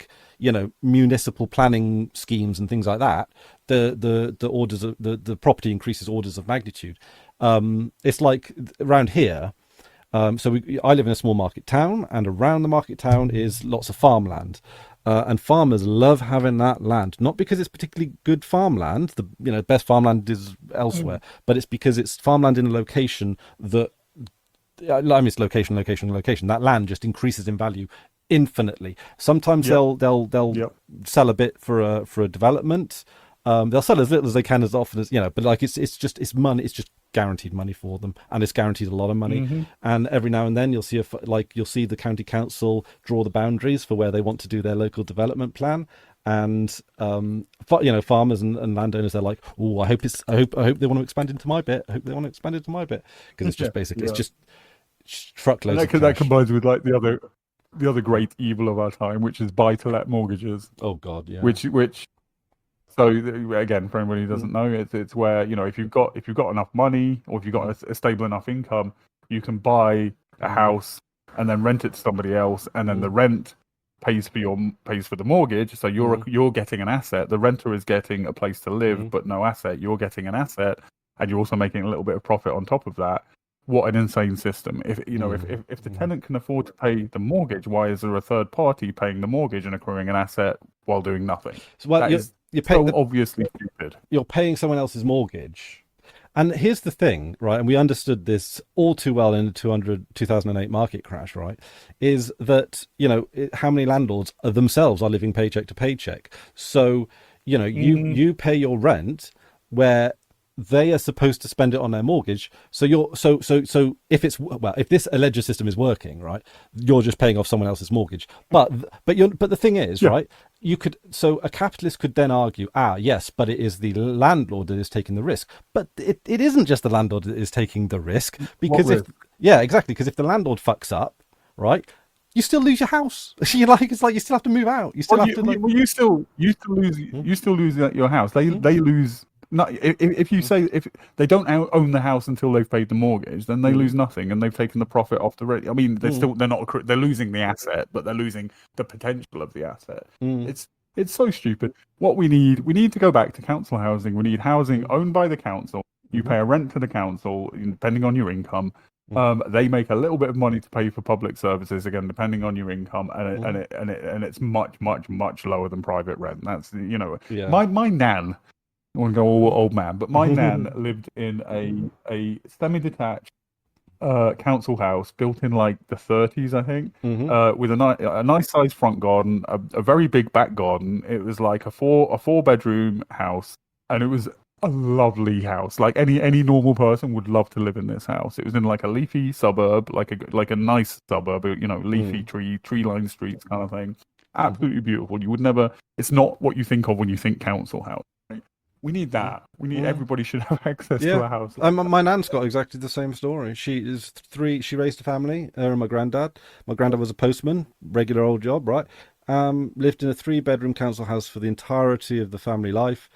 municipal planning schemes and things like that, the orders of the property increases orders of magnitude. It's like around here. So I live in a small market town, and around the market town is lots of farmland. And farmers love having that land, not because it's particularly good farmland. The best farmland is elsewhere, but it's because it's farmland in a location that, it's location. That land just increases in value infinitely. Sometimes they'll sell a bit for a development. They'll sell as little as they can, as often as but it's money. It's just guaranteed money for them, and it's guaranteed a lot of money. And every now and then you'll see the county council draw the boundaries for where they want to do their local development plan, and farmers and landowners, they're like, oh, I hope they want to expand into my bit. Because it's just basically it's just truckloads of cash. That combines with the other great evil of our time, which is buy-to-let mortgages. Oh God, yeah. Which So again, for anybody who doesn't know, it's where if you've got enough money, or if you've got a stable enough income, you can buy a house and then rent it to somebody else, and then the rent pays for the mortgage. So you're getting an asset. The renter is getting a place to live, but no asset. You're getting an asset, and you're also making a little bit of profit on top of that. What an insane system! If the tenant can afford to pay the mortgage, why is there a third party paying the mortgage and accruing an asset while doing nothing? So, you're paying obviously stupid. You're paying someone else's mortgage. And here's the thing, right? And we understood this all too well in the 2008 market crash, right? Is that, how many landlords themselves are living paycheck to paycheck. So, you pay your rent where they are supposed to spend it on their mortgage. So if this alleged system is working, right, you're just paying off someone else's mortgage. But the thing is, right, a capitalist could then argue, yes, but it is the landlord that is taking the risk. But it isn't just the landlord that is taking the risk, because because if the landlord fucks up, right, you still lose your house. It's like you still have to move out. You still have to. You still lose your house. They lose if you say if they don't own the house until they've paid the mortgage, then they lose nothing, and they've taken the profit off the rent. I mean, they're losing the asset, but they're losing the potential of the asset. It's so stupid. What we need to go back to council housing. We need housing owned by the council. You pay a rent to the council, depending on your income. They make a little bit of money to pay for public services, again, depending on your income, and it's much lower than private rent. That's my nan. I want to go old man, but my nan lived in a semi-detached council house built in like the 30s, I think, with a nice sized front garden, a very big back garden. It was like a four bedroom house, and it was a lovely house. Like any normal person would love to live in this house. It was in like a leafy suburb, like a nice suburb, leafy tree lined streets kind of thing. Absolutely beautiful. You would never. It's not what you think of when you think council house. Right? We need that. We need everybody should have access to a house. My nan's got exactly the same story. She raised a family. Her and my granddad. My granddad was a postman, regular old job, right? Lived in a 3-bedroom council house for the entirety of the family life.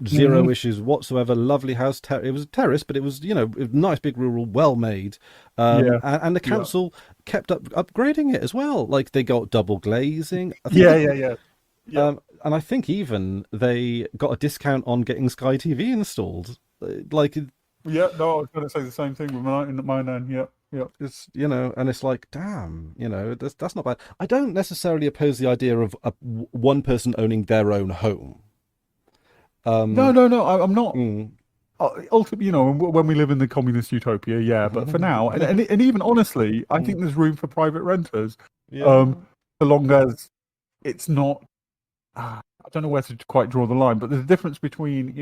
Zero issues whatsoever. Lovely house. It was a terrace, but it was nice, big, rural, well made. And the council kept upgrading it as well. Like they got double glazing. Yeah. And I think even they got a discount on getting Sky TV installed. Like, yeah, no, I was going to say the same thing with my nan. Yeah. It's and it's like, damn, that's not bad. I don't necessarily oppose the idea of one person owning their own home. No, I'm not. Ultimately, when we live in the communist utopia, but for now, and even honestly, I think there's room for private renters. So long as it's not. I don't know where to quite draw the line, but there's a difference between,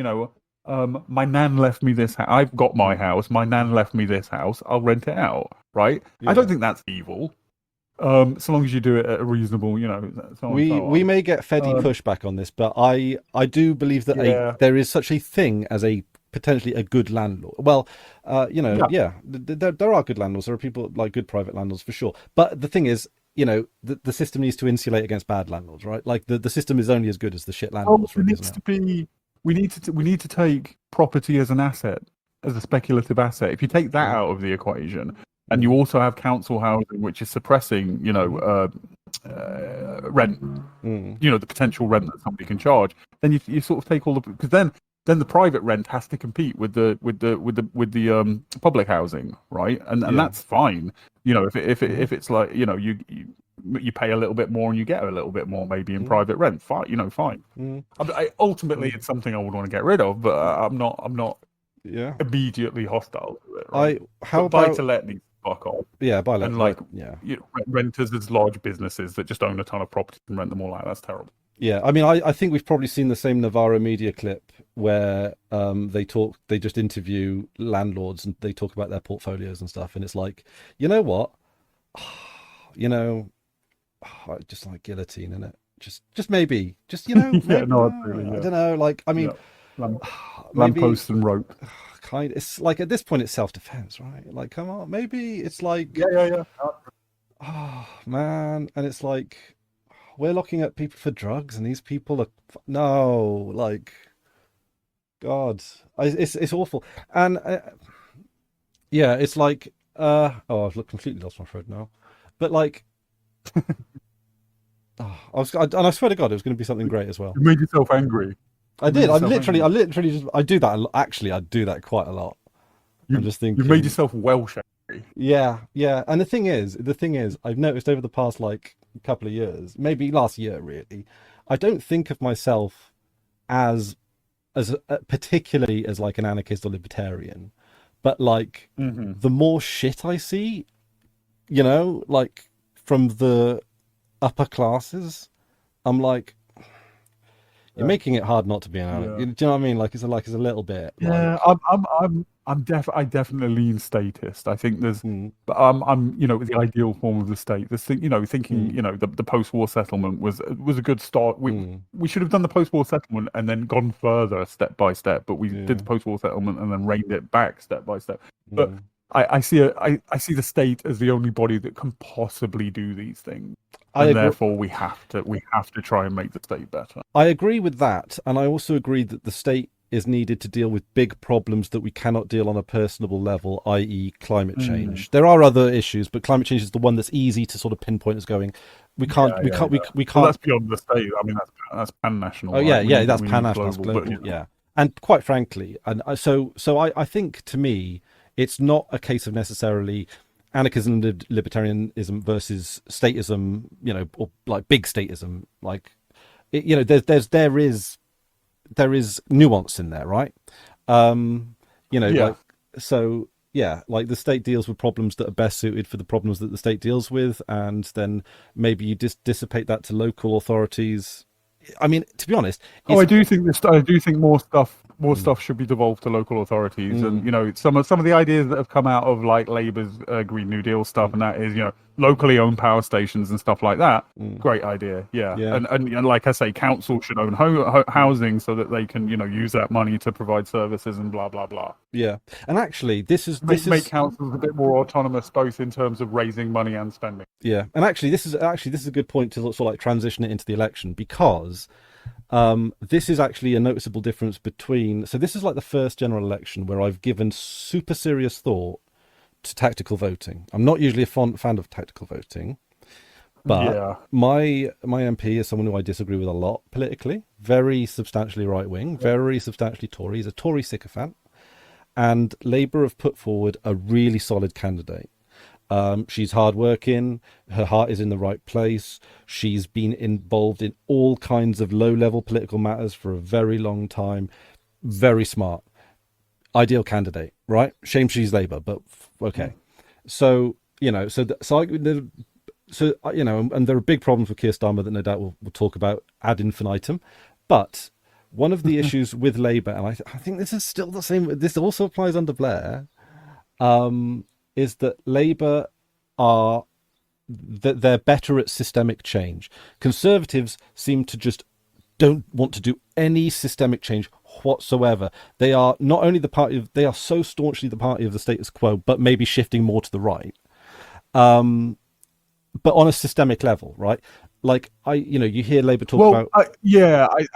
my nan left me this house. I've got my house. My nan left me this house. I'll rent it out, right? Yeah. I don't think that's evil. So long as you do it at a reasonable, we may get Fedi pushback on this, but I do believe that there is such a thing as potentially a good landlord. Well, there are good landlords. There are people like good private landlords for sure. But the thing is, the system needs to insulate against bad landlords, right? Like the system is only as good as the shit landlords. We need to take property as an asset, as a speculative asset. If you take that out of the equation, and you also have council housing, which is suppressing, rent, the potential rent that somebody can charge, then you sort of take all because then the private rent has to compete with the public housing, right? And that's fine. If it's like you pay a little bit more and you get a little bit more maybe in private rent, fine. Ultimately, it's something I would want to get rid of, but I'm not immediately hostile to it. Right? How about buy-to-let needs to fuck off? Yeah, buy-to-let. And renters as large businesses that just own a ton of property and rent them all out. That's terrible. Yeah, I mean, I think we've probably seen the same Navarro media clip where they just interview landlords and they talk about their portfolios and stuff, and it's like, you know what, just like guillotine in it, just maybe, maybe, I don't know, like, I mean, lampposts and rope. It's like at this point it's self-defense, right? Like, come on, maybe it's like, oh man, and it's like, we're locking up people for drugs, and these people are like, God, it's awful, and it's like, I've completely lost my thread now, but like, I swear to God, it was going to be something great as well. You made yourself angry. I did. I literally just, I do that. Actually, I do that quite a lot. I'm just thinking. You made yourself Welsh angry. Yeah. And the thing is, I've noticed over the past like couple of years, maybe last year, really, I don't think of myself as particularly as like an anarchist or libertarian, but like the more shit I see, like from the upper classes, I'm like, you're making it hard not to be an anarchist. Do you know what I mean? Like it's a little bit. Yeah, I definitely lean statist. I think there's, but I'm the ideal form of the state. This thing, thinking the post-war settlement was a good start. We should have done the post-war settlement and then gone further step by step. But we did the post-war settlement and then reined it back step by step. But I see the state as the only body that can possibly do these things. And therefore, we have to try and make the state better. I agree with that, and I also agree that the state is needed to deal with big problems that we cannot deal on a personable level, i.e. climate change. There are other issues, but climate change is the one that's easy to sort of pinpoint as going, we can't. Well, that's beyond the state. I mean, that's pan-national. Oh yeah, right? that's pan-national, that's global, but, yeah. And quite frankly, and so I think, to me, it's not a case of necessarily anarchism and libertarianism versus statism, or like big statism. Like, there is nuance in there, right? Like, so yeah, like the state deals with problems that are best suited for the problems that the state deals with, and then maybe you dissipate that to local authorities. I mean, to be honest, I do think more stuff should be devolved to local authorities, and some of the ideas that have come out of like Labour's Green New Deal stuff, and that is locally owned power stations and stuff like that. Great idea, yeah. And like I say, council should own housing so that they can use that money to provide services and blah blah blah. Yeah, and actually, this is make councils a bit more autonomous, both in terms of raising money and spending. Yeah, and actually, this is a good point to sort of like transition it into the election, because this is actually a noticeable difference between. So this is like the first general election where I've given super serious thought to tactical voting. I'm not usually a fan of tactical voting, but my MP is someone who I disagree with a lot politically. Very substantially right wing, very substantially Tory. He's a Tory sycophant, and Labour have put forward a really solid candidate. She's hardworking. Her heart is in the right place. She's been involved in all kinds of low-level political matters for a very long time. Very smart. Ideal candidate, right? Shame she's Labour, but okay. So, and there are big problems with Keir Starmer that no doubt we'll talk about ad infinitum. But one of the issues with Labour, and I think this is still the same, this also applies under Blair, is that Labour they're better at systemic change. Conservatives seem to just don't want to do any systemic change whatsoever. They are not only they are so staunchly the party of the status quo, but maybe shifting more to the right. But on a systemic level, right? Like you hear Labour talk about. I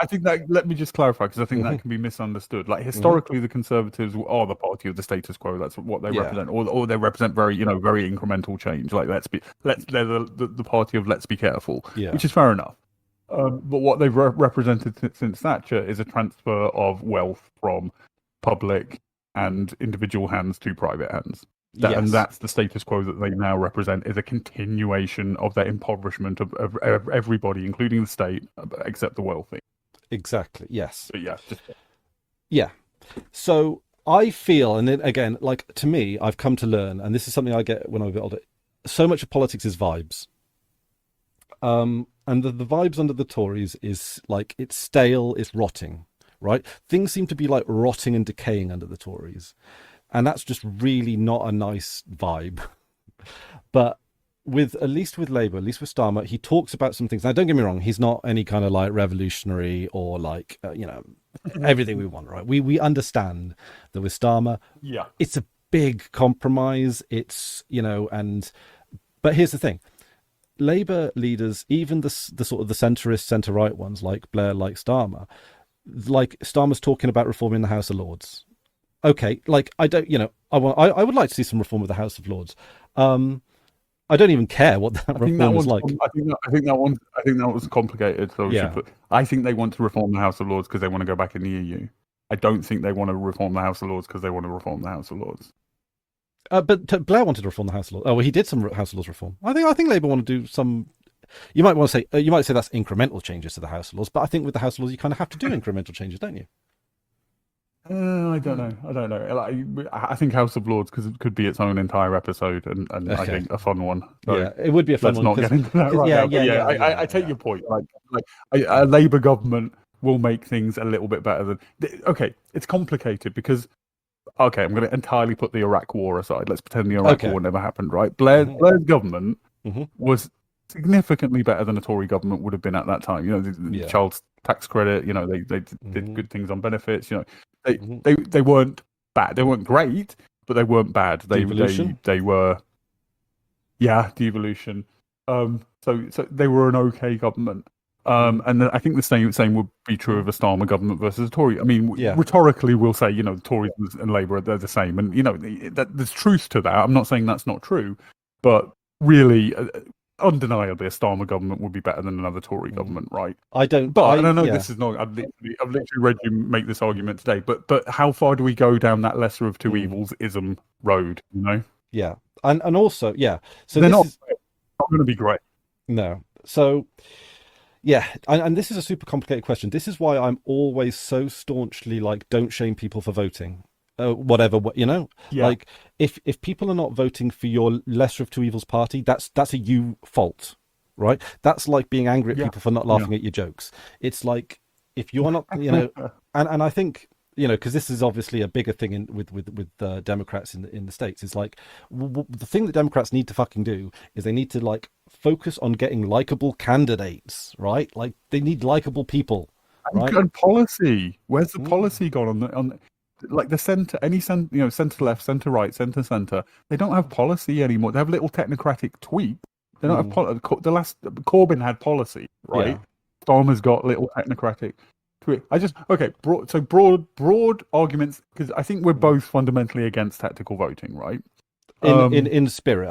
think that. Let me just clarify, because I think that can be misunderstood. Like historically, the Conservatives are the party of the status quo. That's what they represent, or they represent very incremental change. Like they're the party of let's be careful, which is fair enough. But what they've represented since Thatcher is a transfer of wealth from public and individual hands to private hands. And that's the status quo that they now represent, is a continuation of their impoverishment of everybody, including the state, except the wealthy. Exactly, yes. But yeah. So I feel, and then again, like, to me, I've come to learn, and this is something I get when I'm a bit older, so much of politics is vibes. And the vibes under the Tories is like, it's stale, it's rotting, right? Things seem to be like rotting and decaying under the Tories. And that's just really not a nice vibe. But at least with Labour, at least with Starmer, he talks about some things. Now, don't get me wrong, he's not any kind of like revolutionary or like, everything we want, right? We understand that with Starmer, it's a big compromise. It's, but here's the thing. Labour leaders, even the sort of the centrist, centre-right ones like Blair, like Starmer, like Starmer's talking about reforming the House of Lords. Okay, like I don't, I would like to see some reform of the House of Lords. I don't even care what that reform is like. I think that was complicated. So I think they want to reform the House of Lords because they want to go back in the EU. I don't think they want to reform the House of Lords because they want to reform the House of Lords. But Blair wanted to reform the House of Lords. Oh, well, he did some House of Lords reform. I think Labour want to do some. You might say that's incremental changes to the House of Lords, but I think with the House of Lords you kind of have to do incremental changes, don't you? I don't know. I think House of Lords could be its own entire episode, and I think a fun one. So it would be a fun one. Let's not get into that right now. I take your point. Like a Labour government will make things a little bit better than. Okay, it's complicated because. Okay, I'm going to entirely put the Iraq War aside. Let's pretend the Iraq War never happened. Right? Blair's government was significantly better than a Tory government would have been at that time. The child's tax credit. They did good things on benefits. They weren't bad. They weren't great, but they weren't bad. They were, devolution. So they were an okay government. And I think the same would be true of a Starmer government versus a Tory. I mean, Yeah. rhetorically, we'll say, you know, Tories and Labour, they're the same. And, you know, there's truth to that. I'm not saying that's not true. But really, undeniably, a Starmer government would be better than another Tory government, right? And I know this is not. I've literally read you make this argument today. But how far do we go down that lesser of two evils ism road? You know? Yeah, and also So they're this not, is not going to be great. no. So yeah, and this is a super complicated question. This is why I'm always so staunchly like, don't shame people for voting. Whatever, you know, like if people are not voting for your lesser of two evils party, that's a you fault, right? That's like being angry at people for not laughing at your jokes. It's like, if you're not, you know, and I think, you know, because this is obviously a bigger thing with Democrats in the States. It's like the thing that Democrats need to fucking do is they need to like focus on getting likable candidates, right? Like they need likable people, right? And policy. Where's the policy gone on like the centre, you know, centre left, centre right, centre. They don't have policy anymore. They have little technocratic tweaks. They don't have the last Corbyn had policy, right? Yeah. Starmer's got little technocratic tweak. Broad arguments, because I think we're both fundamentally against tactical voting, right? In spirit,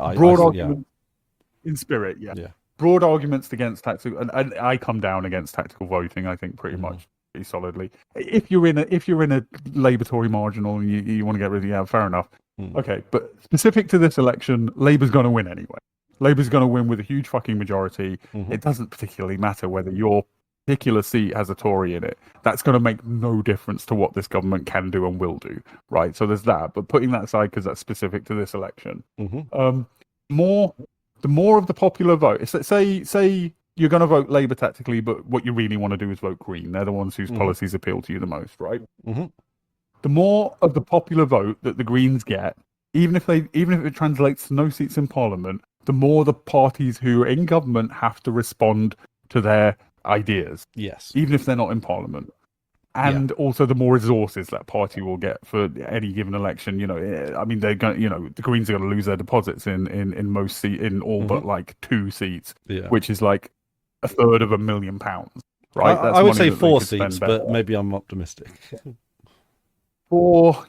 in spirit, yeah. Broad arguments against tactical, and I come down against tactical voting. I think pretty much. Solidly. If you're in a Labour Tory marginal and you want to get rid of fair enough. Okay, but specific to this election, Labour's going to win anyway. Labour's going to win with a huge fucking majority. It doesn't particularly matter whether your particular seat has a Tory in it. That's going to make no difference to what this government can do and will do, right? So there's that. But putting that aside, because that's specific to this election, the more of the popular vote. Say you're going to vote Labour tactically, but what you really want to do is vote Green. They're the ones whose policies appeal to you the most, right? The more of the popular vote that the Greens get, even if it translates to no seats in Parliament, the more the parties who are in government have to respond to their ideas. Yes. Even if they're not in Parliament. And also the more resources that party will get for any given election. You know, I mean, they're going. You know, the Greens are going to lose their deposits in most in all but like 2 seats, which is like £250,000, right? I would say 4 seats, but maybe I'm optimistic. 4,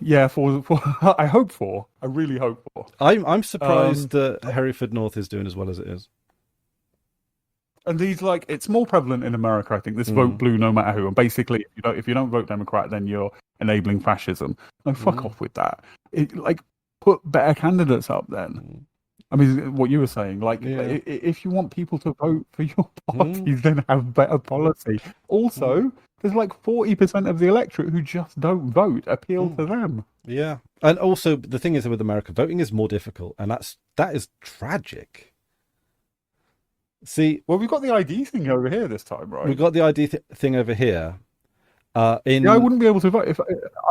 I hope 4. I really hope 4. I'm surprised that Hereford North is doing as well as it is. And these, like, it's more prevalent in America, I think. This vote blue, no matter who. And basically, if you don't vote Democrat, then you're enabling fascism. No, fuck off with that. Put better candidates up then. I mean, what you were saying, like, if you want people to vote for your parties, then have better policy. Also, there's like 40% of the electorate who just don't vote. Appeal to them. Yeah. And also, the thing is with America, voting is more difficult. And that is tragic. See, well, we've got the ID thing over here this time, right? We've got the ID thing over here. I wouldn't be able to vote if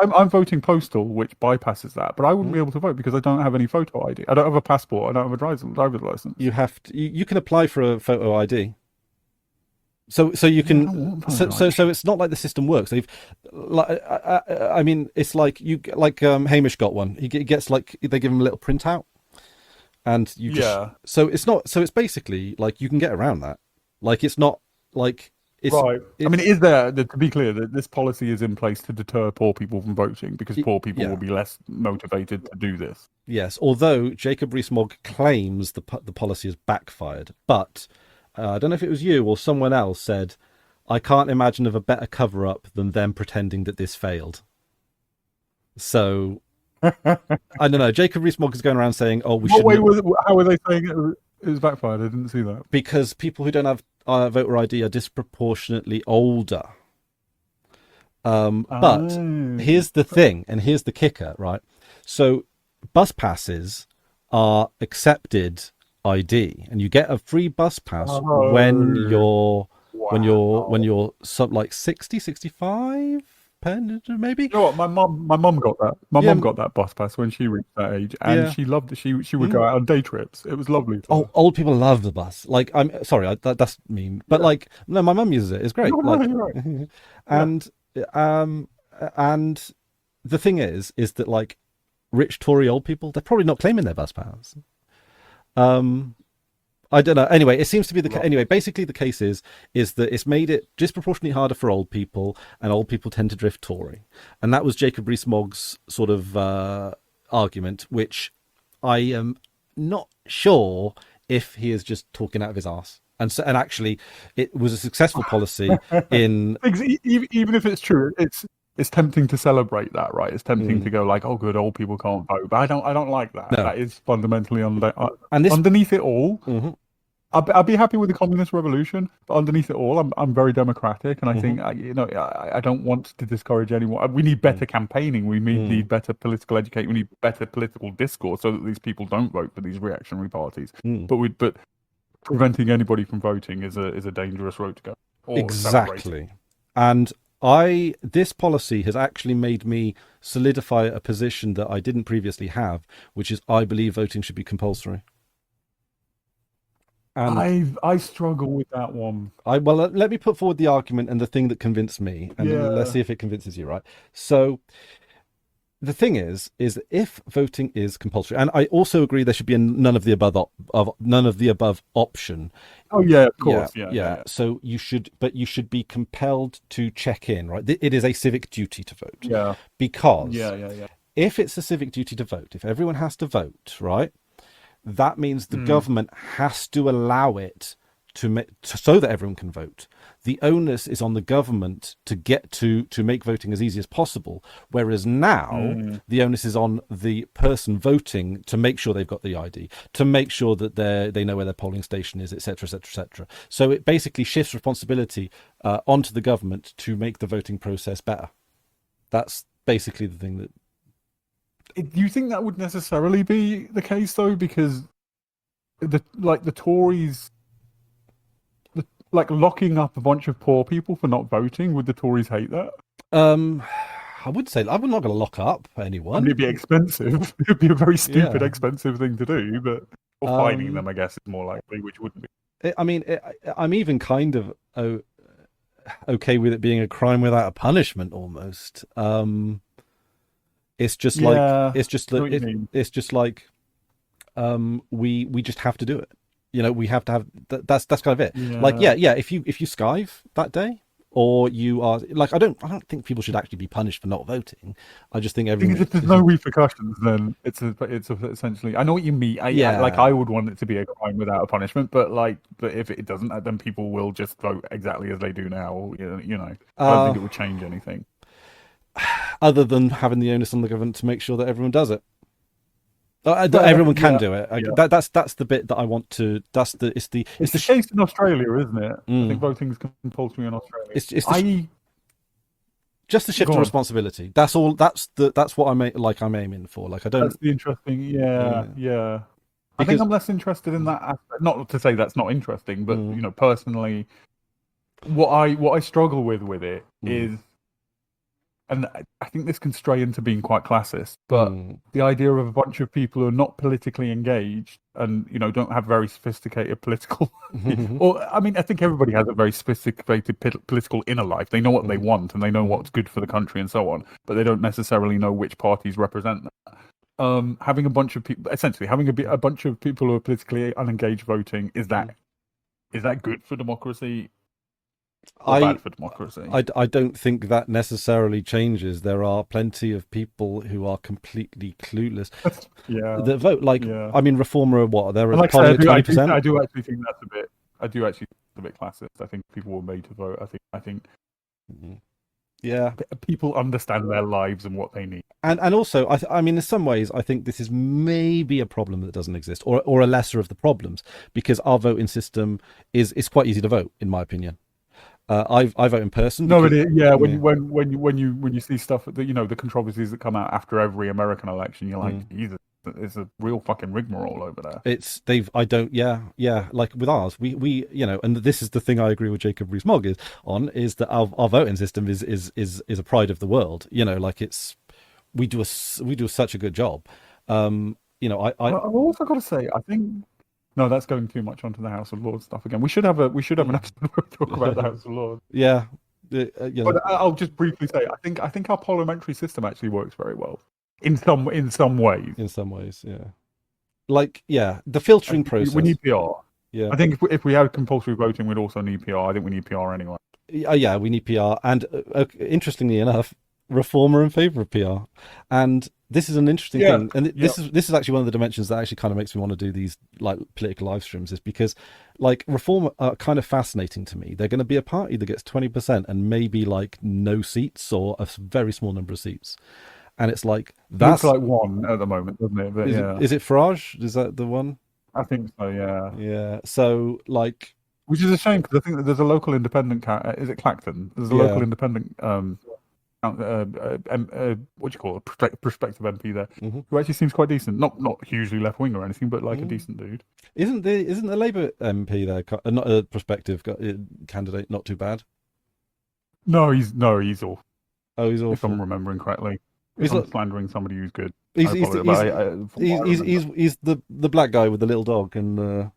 I'm voting postal, which bypasses that. But I wouldn't be able to vote because I don't have any photo ID. I don't have a passport. I don't have a driver's license. You have to. You can apply for a photo ID. So you can. So it's not like the system works. They've, like, I mean, it's like Hamish got one. He gets like they give him a little printout, and you just. So it's not. So it's basically like you can get around that. Like it's not like. Right. I mean, is there, to be clear, that this policy is in place to deter poor people from voting because poor people will be less motivated to do this? Yes, although Jacob Rees-Mogg claims the policy has backfired. But I don't know if it was you or someone else said, I can't imagine of a better cover-up than them pretending that this failed. So, I don't know. Jacob Rees-Mogg is going around saying, oh, we should... How were they saying it was backfired? I didn't see that. Because people who don't have voter ID are disproportionately older. But here's the thing, and here's the kicker, right? So bus passes are accepted ID, and you get a free bus pass when you're sub like 60, 65. Maybe. You know what? My mum got that. My mum got that bus pass when she reached that age, and she loved it. She would go out on day trips. It was lovely. Old people love the bus. Like, I'm sorry, that's mean, but like, no, my mum uses it. It's great. Right. And the thing is that like rich Tory old people, they're probably not claiming their bus pass. I don't know. Anyway, it seems to be the case. Anyway, basically the case is that it's made it disproportionately harder for old people, and old people tend to drift Tory. And that was Jacob Rees-Mogg's sort of argument, which I am not sure if he is just talking out of his arse. And so, and actually, it was a successful policy in. Even if it's true, it's tempting to celebrate that, right? It's tempting to go like, "Oh, good, old people can't vote," but I don't like that. No. That is fundamentally underneath it all. Mm-hmm. I'll be happy with the communist revolution, but underneath it all, I'm very democratic, and I think I don't want to discourage anyone. We need better campaigning. We need better political education. We need better political discourse so that these people don't vote for these reactionary parties. But preventing anybody from voting is a dangerous road to go. Exactly, and this policy has actually made me solidify a position that I didn't previously have, which is I believe voting should be compulsory. And I struggle with that one. Let me put forward the argument and the thing that convinced me, and let's see if it convinces you, right? So the thing is if voting is compulsory, and I also agree there should be a none of the above option. Oh yeah, of course, yeah. So you should be compelled to check in, right? It is a civic duty to vote. Yeah. Because if it's a civic duty to vote, if everyone has to vote, right? That means the government has to allow it so that everyone can vote. The onus is on the government to get to make voting as easy as possible. Whereas now the onus is on the person voting to make sure they've got the ID, to make sure that they know where their polling station is, etc., etc., etc. So it basically shifts responsibility onto the government to make the voting process better. That's basically the thing that. Do you think that would necessarily be the case though? Because the Tories, locking up a bunch of poor people for not voting, would the Tories hate that? I would say I'm not going to lock up anyone. It'd be expensive. It'd be a very stupid, expensive thing to do, but fining them, I guess, is more likely, which wouldn't be. I'm even kind of okay with it being a crime without a punishment, almost. It's just like we just have to do it. We have to have that's kind of it. If you skive that day, or you are like, I don't think people should actually be punished for not voting. I just think everyone. If there's no repercussions, then it's essentially. I know what you mean. I would want it to be a crime without a punishment, but if it doesn't, then people will just vote exactly as they do now. I don't think it would change anything. Other than having the onus on the government to make sure that everyone does it. Everyone can do it. That's the bit that I want to. It's the case in Australia, isn't it? I think voting is compulsory in Australia. Just the shift of responsibility. That's all. That's what I'm aiming for. I don't. That's the interesting. Yeah. I think I'm less interested in that aspect. Not to say that's not interesting, but personally, what I struggle with it is. And I think this can stray into being quite classist, but the idea of a bunch of people who are not politically engaged and, don't have very sophisticated political... I think everybody has a very sophisticated political inner life. They know what they want and they know what's good for the country and so on, but they don't necessarily know which parties represent that. Having a bunch of people... Essentially, having a bunch of people who are politically unengaged voting, is that good for democracy? Bad for democracy. I don't think that necessarily changes. There are plenty of people who are completely clueless. That vote. Reformer. What they're polling at 20%. I do actually think that's a bit. I do actually think it's a bit classist. I think people were made to vote. I think. Yeah, people understand their lives and what they need. And also, in some ways, I think this is maybe a problem that doesn't exist, or a lesser of the problems, because our voting system is quite easy to vote, in my opinion. I vote in person. No, it is. Yeah, when you see stuff that the controversies that come out after every American election, you're like, Jesus, it's a real fucking rigmarole over there. Like with ours, we and this is the thing I agree with Jacob Rees-Mogg is that our voting system is a pride of the world. We do such a good job. I've also got to say, I think. No, that's going too much onto the House of Lords stuff again. We should have an episode where we talk about the House of Lords. Yeah. But I'll just briefly say, I think our parliamentary system actually works very well in some ways. In some ways, yeah. The filtering process. We need PR. Yeah. I think if we had compulsory voting, we'd also need PR. I think we need PR anyway. Yeah, we need PR. And interestingly enough, Reform are in favour of PR. And this is an interesting thing. And this is actually one of the dimensions that actually kind of makes me want to do these like political live streams, is because like Reform are kind of fascinating to me. They're going to be a party that gets 20% and maybe like no seats or a very small number of seats. And it's like that's looks like one at the moment, doesn't it? But is it Farage? Is that the one? I think so. Yeah. Yeah. So like, which is a shame because I think that there's a local independent. Is it Clacton? There's a local independent. What do you call it? Prospective MP there, who actually seems quite decent. Not hugely left wing or anything, but like a decent dude. Isn't the Labour MP there? Not a prospective candidate. Not too bad. No, he's awful. Oh, he's awful. If I'm remembering correctly. If I'm slandering somebody who's good. He's the black guy with the little dog and.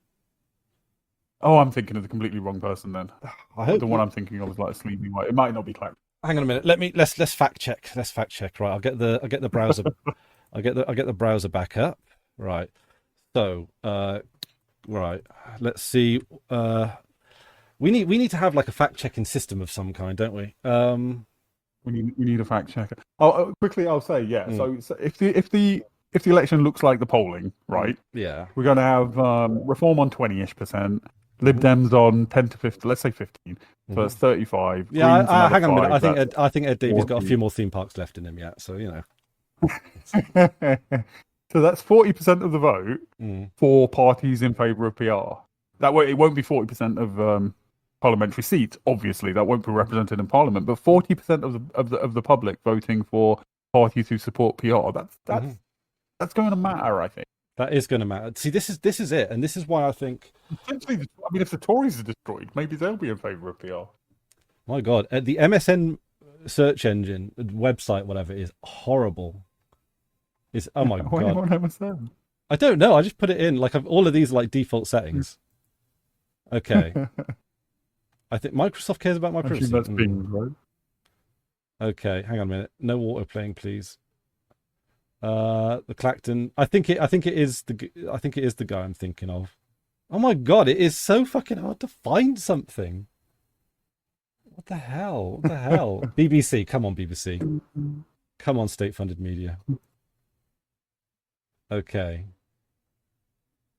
Oh, I'm thinking of the completely wrong person then. I hope the one I'm thinking of is like sleepy white. It might not be Clacton. Hang on a minute. Let's fact check. Let's fact check. Right, I'll get the browser. I'll get the browser back up. Right. So, right. Let's see. We need to have like a fact checking system of some kind, don't we? We need a fact checker. Oh, quickly, I'll say So if the election looks like the polling, right? Yeah. We're going to have Reform on 20-ish%, Lib Dems on 10 to 15. Let's say 15. So it's 35. Yeah. Hang on a minute. I think Ed Davey's got a few more theme parks left in him yet. So you know. So that's 40% of the vote for parties in favour of PR. That way, it won't be 40% of parliamentary seats. Obviously, that won't be represented in Parliament. But 40% of the public voting for parties who support PR. That's going to matter, I think. That is going to matter. See, this is it, and this is why I think. Essentially, I mean, if the Tories are destroyed, maybe they'll be in favour of PR. My God, the MSN search engine, website, whatever, is horrible. Oh my God. Why do you want MSN? I don't know. I just put it in. Like all of these are like default settings. Okay. I think Microsoft cares about my privacy. That's Bing, right? Okay, hang on a minute. No water playing, please. The Clacton. I think it is the guy I'm thinking of. Oh my God, it is so fucking hard to find something. What the hell? BBC, come on, BBC. Come on, state-funded media. Okay.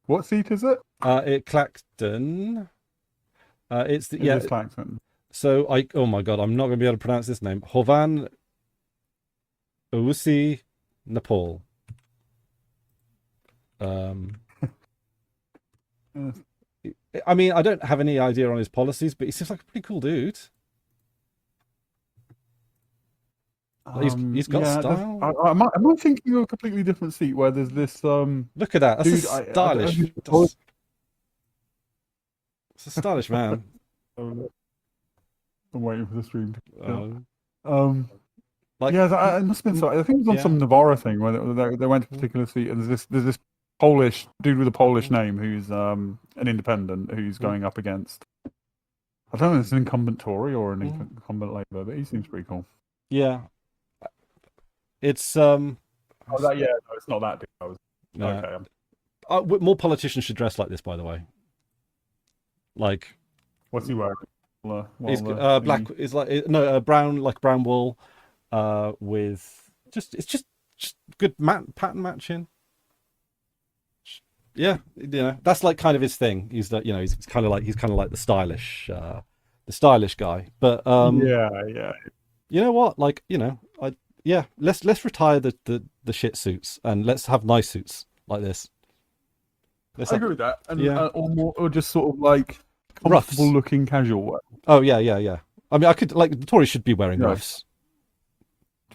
What seat is it? Clacton. It's the It is Clacton. So oh my God, I'm not going to be able to pronounce this name. Hovan Usi Nepal. I mean, I don't have any idea on his policies, but he seems like a pretty cool dude. He's got style. Am I thinking of a completely different seat where there's this? Look at that. That's dude, stylish. It's a stylish man. I'm waiting for the stream. It must have been. I think it was on some Navarra thing where they went to a particular seat, and there's this Polish dude with a Polish name who's an independent who's going up against. I don't know if it's an incumbent Tory or an incumbent Labour, but he seems pretty cool. Yeah. It's no, it's not that dude. Okay. More politicians should dress like this, by the way. Like, what's he wearing? He's black. It's like brown wool, with it's just good pattern matching. Yeah, that's like kind of his thing. He's that he's kind of like the stylish guy. But yeah. You know what? Like let's retire the shit suits and let's have nice suits like this. I agree with that. And or just sort of like comfortable looking casual wear. Oh yeah. I mean, the Tories should be wearing ruffs.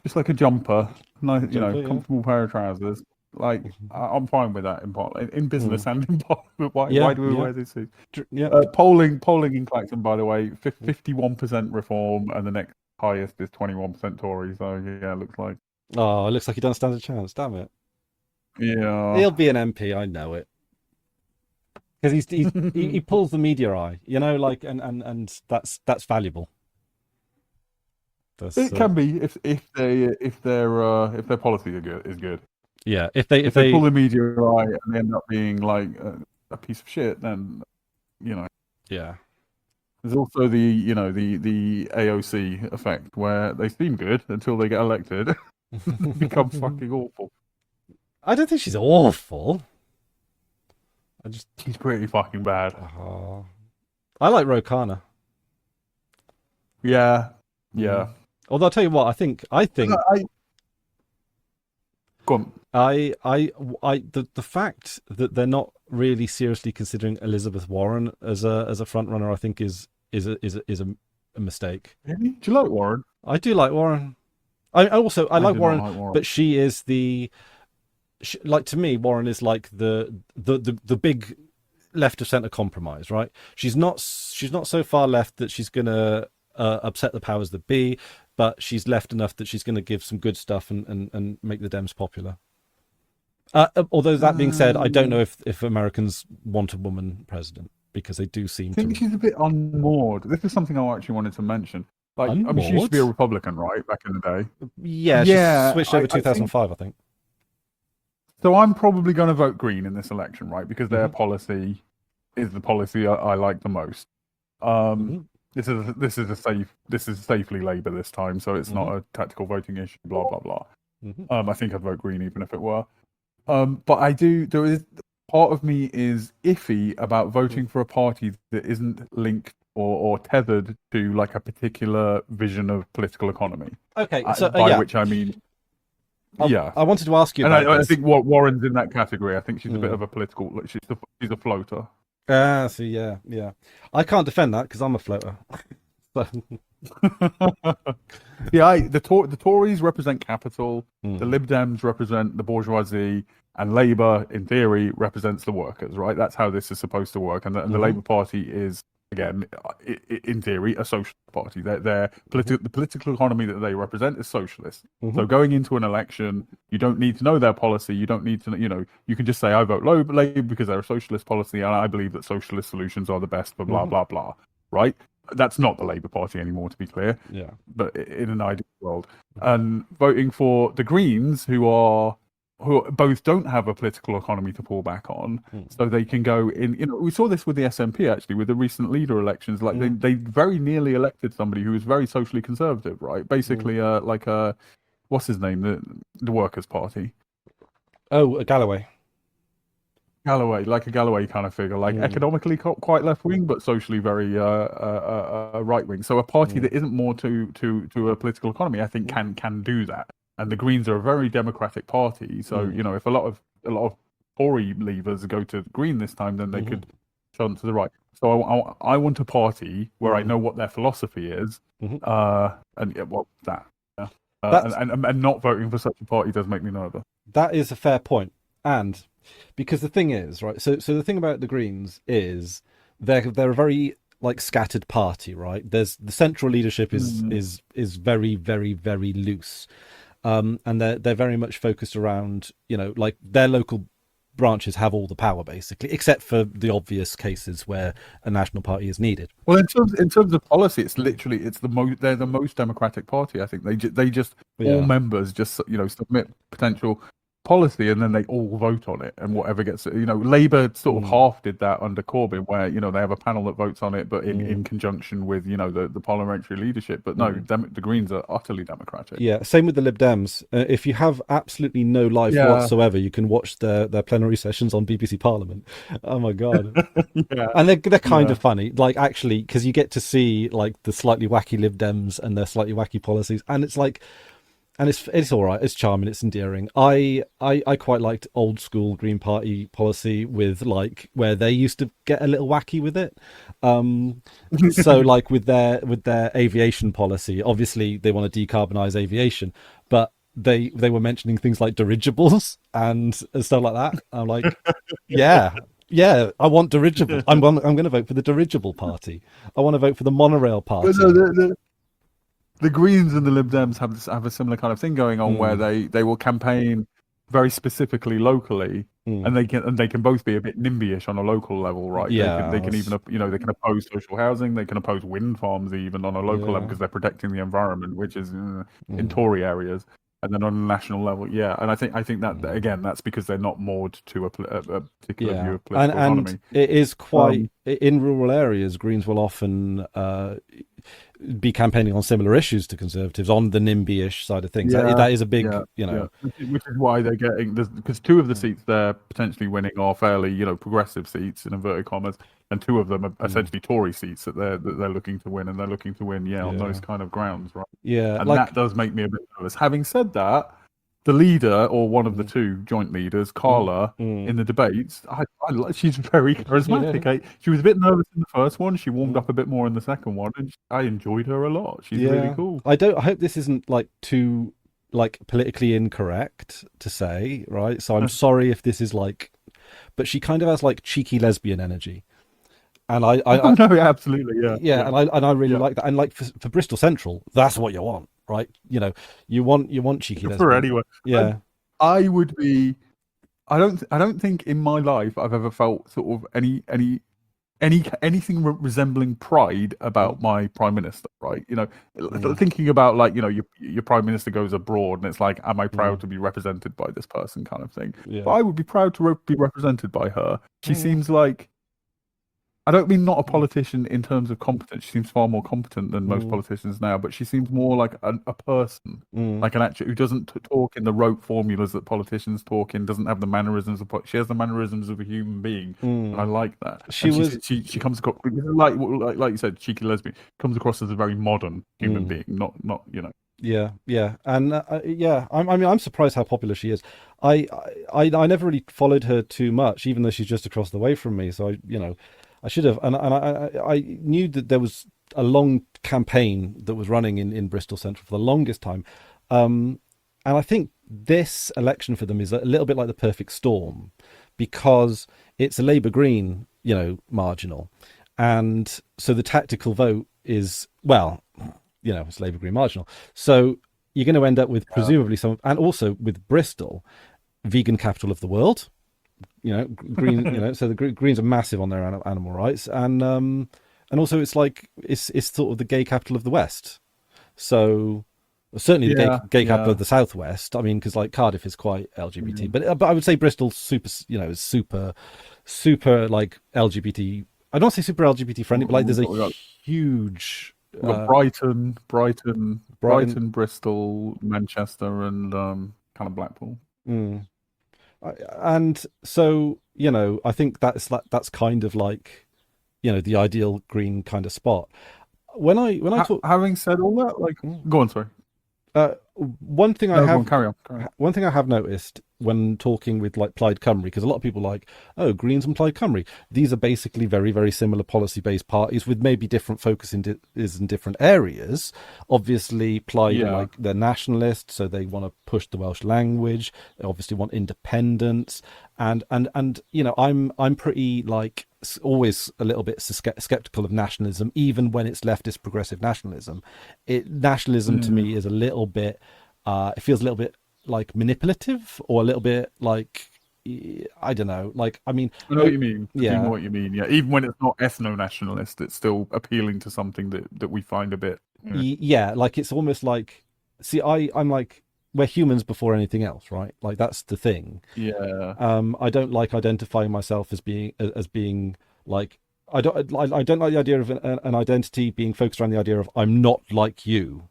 Just like a jumper, nice, comfortable pair of trousers. Like I'm fine with that in business and in Parliament. Why do we wear these suits? Yeah. Polling in Clacton, by the way, 51% Reform, and the next highest is 21% Tory. So yeah, it looks like. Oh, it looks like he doesn't stand a chance. Damn it. Yeah. He'll be an MP. I know it. Because he pulls the media eye, and that's valuable. It can be if their policy is good. Yeah, if they pull the media eye and they end up being like a piece of shit, then Yeah. There's also the AOC effect where they seem good until they get elected, become fucking awful. I don't think she's awful. She's pretty fucking bad. I like Ro Khanna. Yeah. Although I'll tell you what, I think go on. The fact that they're not really seriously considering Elizabeth Warren as a front runner, I think is a mistake. Really? Do you like Warren? I do like Warren. I like Warren, like Warren, but she is to me, Warren is like the big left of centre compromise, right? She's not so far left that she's gonna upset the powers that be, but she's left enough that she's gonna give some good stuff and make the Dems popular. Although that being said, I don't know if Americans want a woman president, because they do seem I think she's a bit unmoored. This is something I actually wanted to mention. Like, I mean, she used to be a Republican, right, back in the day. Yeah, she switched over 2005, I think. So I'm probably going to vote Green in this election, right? Because their policy is the policy I like the most. This is safely Labour this time, so it's not a tactical voting issue. Blah blah blah. I think I'd vote Green even if it were. But there is part of me is iffy about voting for a party that isn't linked or tethered to like a particular vision of political economy. Okay, so by which I mean. I wanted to ask you and about I think Warren's in that category. I think she's a bit of a political. She's a floater. So yeah. I can't defend that because I'm a floater. The Tories represent capital. The Lib Dems represent the bourgeoisie, and Labour, in theory, represents the workers. Right? That's how this is supposed to work. And the Labour Party is, again, in theory, a socialist party. The political economy that they represent is socialist. So going into an election, you don't need to know their policy. You don't need to, you can just say, I vote Labour because they're a socialist policy, and I believe that socialist solutions are the best for blah, blah, blah. Right? That's not the Labour Party anymore, to be clear. Yeah. But in an ideal world. And voting for the Greens, who both don't have a political economy to fall back on, so they can go in. We saw this with the SNP actually, with the recent leader elections. Like they very nearly elected somebody who was very socially conservative, right? Basically, what's his name? The Workers' Party. Oh, Galloway. Like a Galloway kind of figure, like economically quite left wing, but socially very right wing. So a party that isn't more to a political economy, I think, can do that. And the Greens are a very democratic party, so if a lot of Tory leavers go to Green this time, then they could turn to the right. So I want a party where I know what their philosophy is, and not voting for such a party does make me nervous. That is a fair point, and because the thing is, right? So the thing about the Greens is they're a very like scattered party, right? There's the central leadership is very, very, very loose. And they're very much focused around, like their local branches have all the power basically, except for the obvious cases where a national party is needed. Well, in terms of policy, they're the most democratic party. I think they just all members just submit potential policy and then they all vote on it, and whatever gets Labour sort of half did that under Corbyn, where they have a panel that votes on it, but in conjunction with the parliamentary leadership. But no, the Greens are utterly democratic. Yeah, same with the Lib Dems. If you have absolutely no life whatsoever, you can watch their plenary sessions on BBC Parliament. Oh my god. And they're kind of funny, like actually, because you get to see like the slightly wacky Lib Dems and their slightly wacky policies, and it's like. And it's all right. It's charming. It's endearing. I quite liked old school Green Party policy with like where they used to get a little wacky with it. So like with their aviation policy, obviously they want to decarbonize aviation, but they were mentioning things like dirigibles and stuff like that. I'm like, yeah, I want dirigible. I'm going to vote for the dirigible party. I want to vote for the monorail party. The Greens and the Lib Dems have a similar kind of thing going on, where they will campaign very specifically locally, and they can both be a bit NIMBY-ish on a local level, right? Yeah, they can even they can oppose social housing, they can oppose wind farms even on a local level because they're protecting the environment, which is in Tory areas. And then on a national level, and I think that again, that's because they're not moored to a particular view of political economy. And it is quite in rural areas. Greens will often be campaigning on similar issues to Conservatives on the NIMBY-ish side of things. That is a big, which is why they're getting, because 2 of the seats they're potentially winning are fairly, progressive seats in inverted commas, and 2 of them are essentially Tory seats that they're looking to win, and they're looking to win, on those kind of grounds, right? Yeah, and that does make me a bit nervous. Having said that, the leader, or one of the 2 joint leaders, Carla, in the debates, she's very charismatic. She was a bit nervous in the first one. She warmed up a bit more in the second one, and I enjoyed her a lot. She's really cool. I hope this isn't like too politically incorrect to say, right? So I'm sorry if this is but she kind of has cheeky lesbian energy. And I no, absolutely, and I really like that. And for Bristol Central, that's what you want, right? You want cheeky lesbian. For anyone, yeah. I would be. I don't think in my life I've ever felt sort of anything resembling pride about my prime minister, right? Thinking about your prime minister goes abroad, and it's like, am I proud to be represented by this person, kind of thing. But I would be proud to be represented by her. She seems like. I don't mean not a politician in terms of competence. She seems far more competent than most politicians now, but she seems more like a person, like an actor who doesn't talk in the rote formulas that politicians talk in, doesn't have the mannerisms of. She has the mannerisms of a human being, and I like that. She comes across like you said, cheeky lesbian, comes across as a very modern human being, not. Yeah, and I'm surprised how popular she is. I never really followed her too much, even though she's just across the way from me. So I should have, and I knew that there was a long campaign that was running in Bristol Central for the longest time, and I think this election for them is a little bit like the perfect storm, because it's a Labour Green, marginal, and so the tactical vote is it's Labour Green marginal, so you're going to end up with presumably some, and also with Bristol, vegan capital of the world. Green. So the Greens are massive on their animal rights, and also it's it's sort of the gay capital of the West. So certainly the gay capital of the Southwest. I mean, because Cardiff is quite LGBT, but I would say Bristol's super, is super LGBT. I don't say super LGBT friendly, but there's a huge. Brighton, Bristol, Manchester, and kind of Blackpool. And so I think that's kind of the ideal Green kind of spot. When I talk, having said all that, go on, sorry. One thing I have carry on. One thing I have noticed when talking with Plaid Cymru, because a lot of people Greens and Plaid Cymru, these are basically very, very similar policy-based parties with maybe different focus in different areas. Obviously, Plaid they're nationalists, so they want to push the Welsh language. They obviously want independence, and I'm pretty always a little bit skeptical of nationalism, even when it's leftist progressive nationalism. Nationalism to me is a little bit. It feels a little bit manipulative, or a little bit I don't know. I mean, I know what you mean. I know what you mean. Yeah, even when it's not ethno-nationalist, it's still appealing to something that we find a bit. Yeah, it's almost see, I'm we're humans before anything else, right? That's the thing. Yeah. I don't identifying myself as being I don't like the idea of an identity being focused around the idea of I'm not like you,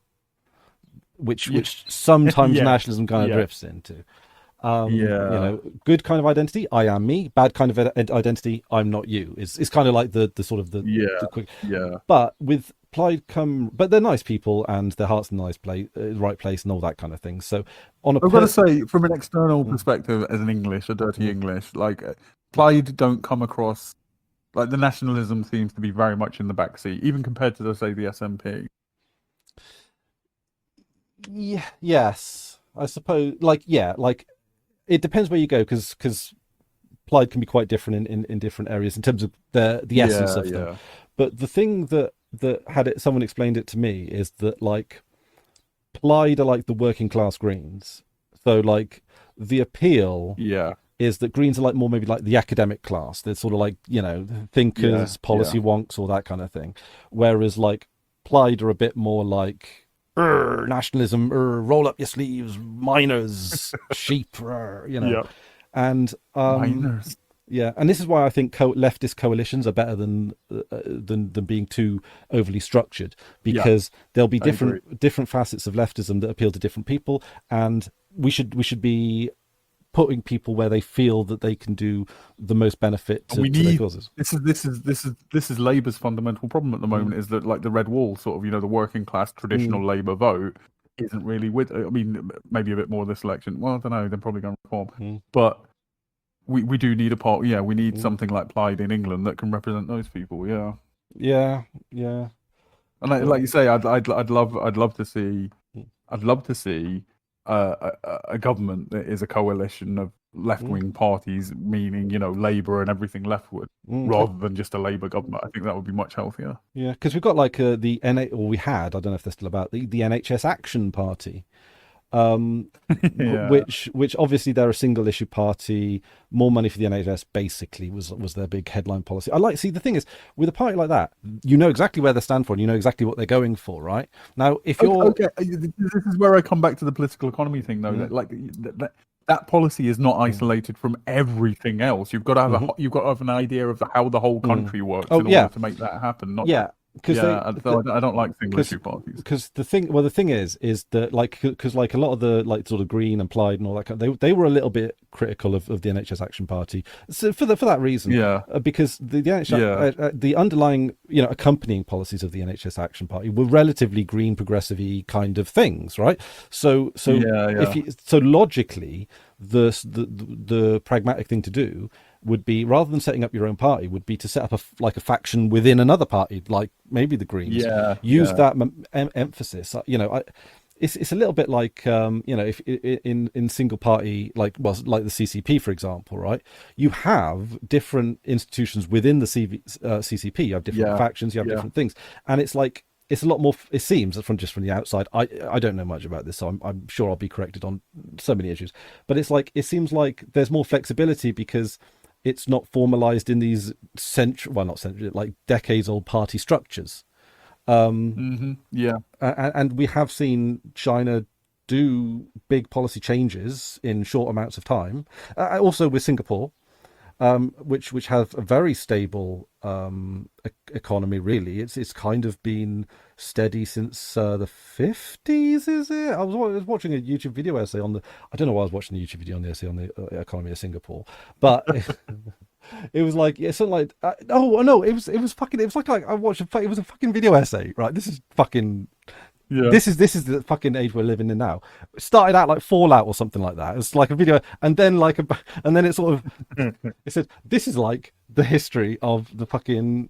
which sometimes nationalism kind of drifts into. Good kind of identity, I am me. Bad kind of identity, I'm not you. It's kind of the sort of the quick. Yeah. But with Plaid but they're nice people, and their heart's in the right place, and all that kind of thing. So I've got to say, from an external perspective, as a dirty English, Plaid don't come across the nationalism seems to be very much in the backseat, even compared to say the SNP. Yeah, yes, I suppose. It depends where you go, because Plaid can be quite different in different areas in terms of the essence of them. But the thing that someone explained it to me is that Plaid are the working class Greens. So the appeal is that Greens are more maybe the academic class. They're sort of thinkers, policy wonks, all that kind of thing. Whereas Plaid are a bit more nationalism, roll up your sleeves, miners, sheep, Yeah. and Miners. yeah, and this is why I think leftist coalitions are better than being too overly structured, because there'll be different facets of leftism that appeal to different people, and we should be putting people where they feel that they can do the most benefit to their causes. This is Labour's fundamental problem at the moment, is that like the red wall, sort of, the working class traditional Labour vote isn't really with. I mean, maybe a bit more this election. Well, I don't know. They're probably going to reform, but we do need a part. Yeah, we need something like Plaid in England that can represent those people. Yeah. Yeah. And like you say, I'd love to see a government that is a coalition of left-wing parties, meaning Labour and everything leftward, rather than just a Labour government. I think that would be much healthier. Yeah, because we've got like we had, I don't know if they're still about, the NHS Action Party, which obviously they're a single issue party. More money for the NHS basically was their big headline policy. The thing is, with a party like that, you know exactly where they stand for, and you know exactly what they're going for, right? Now, if you're this is where I come back to the political economy thing, though. That policy is not isolated from everything else. You've got to have you've got to have an idea of how the whole country works in order to make that happen. I don't like single issue parties. Because the thing is that because a lot of the sort of Green and Plaid and all that, they were a little bit critical of the NHS Action Party. So for that reason, because the NHS, the underlying accompanying policies of the NHS Action Party were relatively green, progressive-y kind of things, right? So logically, the pragmatic thing to do would be, rather than setting up your own party, would be to set up a faction within another party, like maybe the Greens. Use that emphasis. It's a little bit like if in single party, like the CCP, for example, right? You have different institutions within the CCP. You have different factions. You have different things, and it's like, it's a lot more. It seems from the outside. I don't know much about this, so I'm sure I'll be corrected on so many issues. But it seems like there's more flexibility because it's not formalized in these decades-old party structures. And we have seen China do big policy changes in short amounts of time. Also with Singapore, which have a very stable economy. Really, it's kind of been steady since the 50s. Is it? I was watching a YouTube video essay on I don't know why I was watching the YouTube video on the essay on the economy of Singapore, but it was like something like it was like I watched it was a fucking video essay, right? This is fucking. Yeah. This is the fucking age we're living in now. It started out like Fallout or something like that. It's like a video, and then it sort of it said, this is like the history of the fucking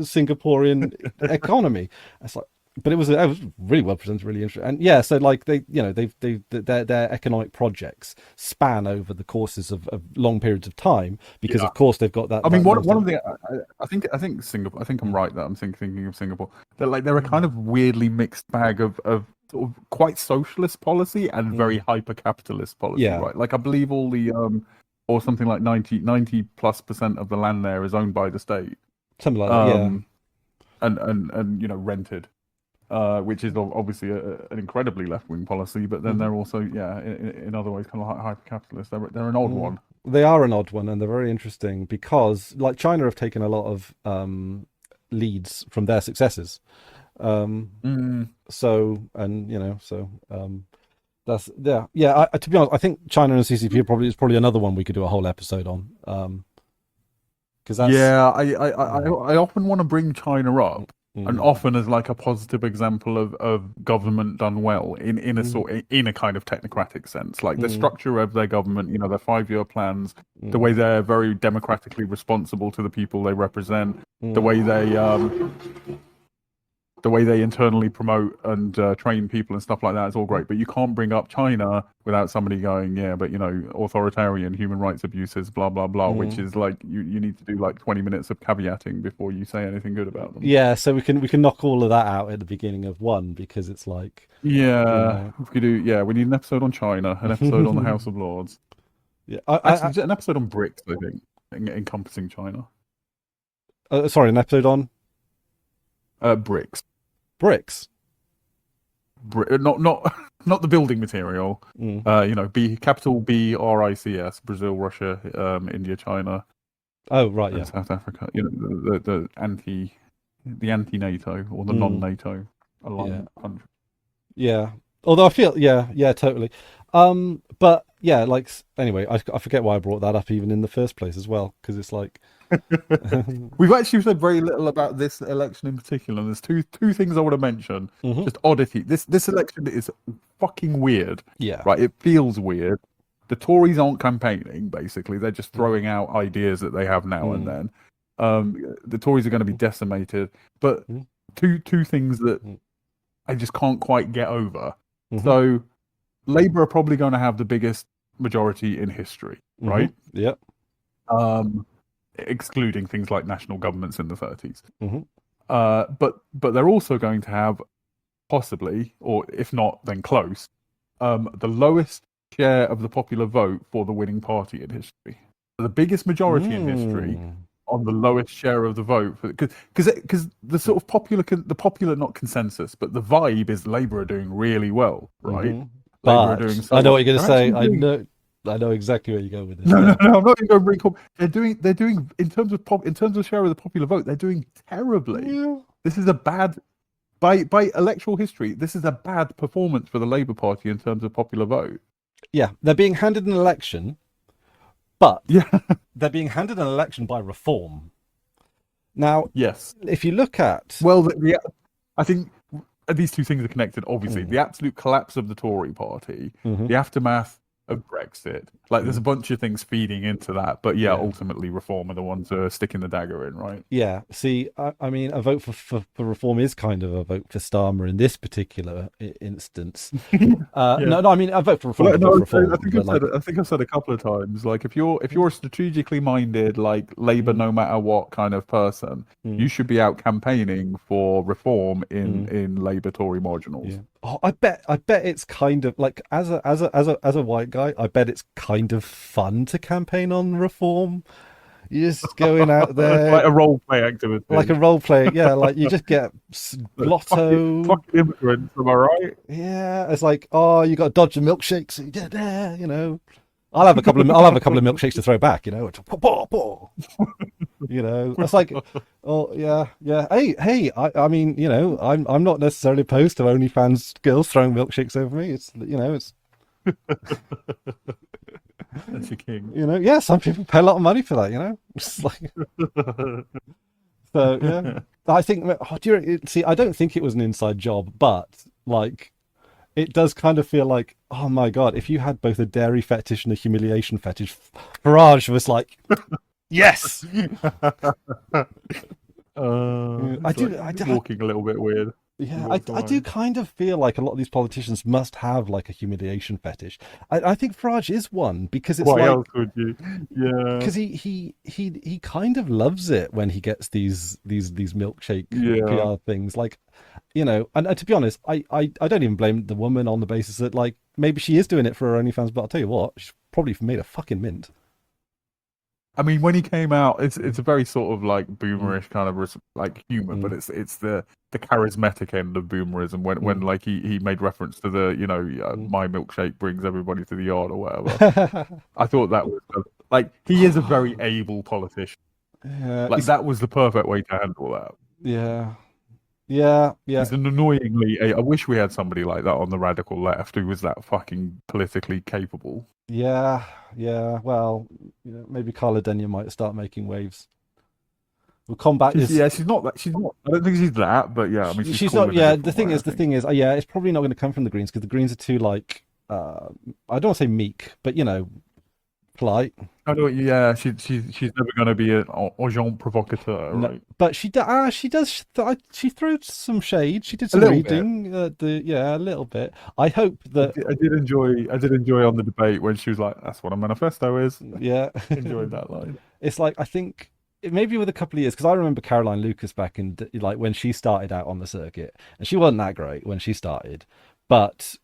Singaporean economy. It's like, but it was really well presented, really interesting, and so like their economic projects span over the courses of long periods of time because of course they've got that. I mean, one of the I think Singapore. I think I'm right that I'm thinking of Singapore. They're a kind of weirdly mixed bag of sort of quite socialist policy and very hyper capitalist policy. Right? Like I believe all the or something like 90+% of the land there is owned by the state. Something like that. And rented. Which is obviously an incredibly left-wing policy, but then they're also, in other ways, kind of hyper-capitalist. They're an odd one. They are an odd one, and they're very interesting because, like, China have taken a lot of leads from their successes. That's to be honest, I think China and CCP is probably another one we could do a whole episode on. Because I often want to bring China up. And often as like a positive example of government done well in a kind of technocratic sense, like the structure of their government, their 5-year plans, the way they're very democratically responsible to the people they represent, the way they internally promote and train people and stuff like that is all great. But you can't bring up China without somebody going, authoritarian human rights abuses, blah, blah, blah, which is like, you need to do like 20 minutes of caveating before you say anything good about them. Yeah, so we can knock all of that out at the beginning of one, because it's like... we need an episode on China, an episode on the House of Lords. Yeah, an episode on BRICS, I think, encompassing China. Sorry, an episode on? BRICS. BRICS? not the building material. Capital BRICS, Brazil, Russia, India, China. Oh, right, and yeah. South Africa. The anti-NATO or the non-NATO aligned country. Yeah. Although I feel, yeah, totally. But yeah, like anyway, I forget why I brought that up even in the first place as well, because it's like we've actually said very little about this election in particular. And there's two things I want to mention. Just oddity. This election is fucking weird. Yeah. Right. It feels weird. The Tories aren't campaigning. Basically, they're just throwing out ideas that they have now and then. The Tories are going to be decimated. But two things that I just can't quite get over. So Labour are probably going to have the biggest majority in history, right? Yeah. Excluding things like national governments in the 30s. But they're also going to have possibly, or if not, then close, the lowest share of the popular vote for the winning party in history. The biggest majority in history on the lowest share of the vote, because the sort of popular not consensus, but the vibe is Labour are doing really well, right? But Labour are doing so I know well. what you're going to say. I know exactly where you go with this. No, I'm not even going to bring. They're doing in terms of share of the popular vote, they're doing terribly. Yeah. This is a bad by electoral history. This is a bad performance for the Labour Party in terms of popular vote. Yeah, they're being handed an election, but they're being handed an election by Reform. Now, yes, if you look at I think these two things are connected. Obviously, the absolute collapse of the Tory Party, the aftermath of Brexit, there's a bunch of things feeding into that, but ultimately Reform are the ones who are sticking the dagger in, right? Yeah, see, I mean, a vote for Reform is kind of a vote for Starmer in this particular instance. No, I mean, a vote for Reform. I think I've said a couple of times, if you're a strategically minded, Labour no matter what kind of person, you should be out campaigning for Reform in Labour Tory marginals. Yeah. Oh, I bet it's kind of as a white guy, I bet it's kind of fun to campaign on Reform. You're just going out there like a role play activity, you just get blotto, fucking immigrants, am I right? Yeah, it's you got to dodge the milkshakes. I'll have a couple of milkshakes to throw back. It's Hey, I mean, I'm not necessarily opposed to OnlyFans girls throwing milkshakes over me. It's That's your king. Some people pay a lot of money for that. So yeah, I think. I don't think it was an inside job, but it does kind of feel like, oh my god, if you had both a dairy fetish and a humiliation fetish, Farage was like, yes. I do walking a little bit weird. Yeah, I do kind of feel like a lot of these politicians must have a humiliation fetish. I think Farage is one because it's why else would you? Yeah, because he kind of loves it when he gets these milkshake PR things. And to be honest, I don't even blame the woman on the basis that maybe she is doing it for her OnlyFans, but I'll tell you what, she's probably made a fucking mint. I mean, when he came out, it's a very sort of boomerish kind of humor, but it's the charismatic end of boomerism when he made reference to the my milkshake brings everybody to the yard or whatever. I thought that was he is a very able politician. That was the perfect way to handle that. Yeah. He's an annoyingly. I wish we had somebody like that on the radical left who was that fucking politically capable. Yeah. Well, maybe Carla Denyer might start making waves. We'll combat this. Yeah, she's not. I don't think she's that, but yeah, I mean, she's not. Yeah, the thing is, it's probably not going to come from the Greens because the Greens are too I don't want to say meek, but polite. I know. Yeah, she's never going to be an agent provocateur, right? No, but she does. She threw some shade. She did some reading. A little bit. I hope that I did enjoy on the debate when she was like, "That's what a manifesto is." Yeah, enjoyed that line. It's I think maybe with a couple of years, because I remember Caroline Lucas back in when she started out on the circuit, and she wasn't that great when she started, but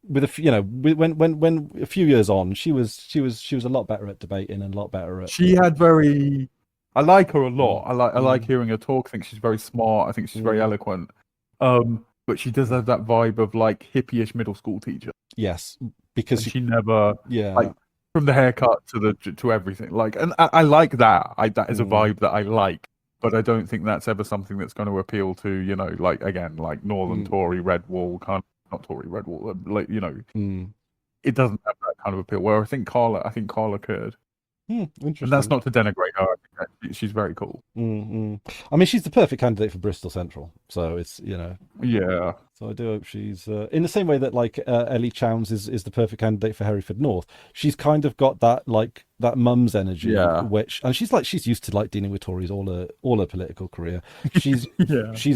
with when a few years on, she was a lot better at debating and a lot better at. She had very. I like her a lot. I like hearing her talk. I think she's very smart. I think she's very eloquent. but she does have that vibe of like hippie-ish middle school teacher. Yes, because And she never, yeah, like, from the haircut to everything. Like, and I like that. That is a vibe that I like. But I don't think that's ever something that's going to appeal to, like, again, like Northern Tory Red Wall kind of, not Tory Red Wall, like, it doesn't have that kind of appeal. Where I think Carla could. Interesting. And that's not to denigrate her. I think she's very cool. I mean, she's the perfect candidate for Bristol Central. So it's, Yeah. So I do hope she's in the same way that like Ellie Chowns is the perfect candidate for Hereford North. She's kind of got that like that mum's energy, which, and she's used to like dealing with Tories all her political career. She's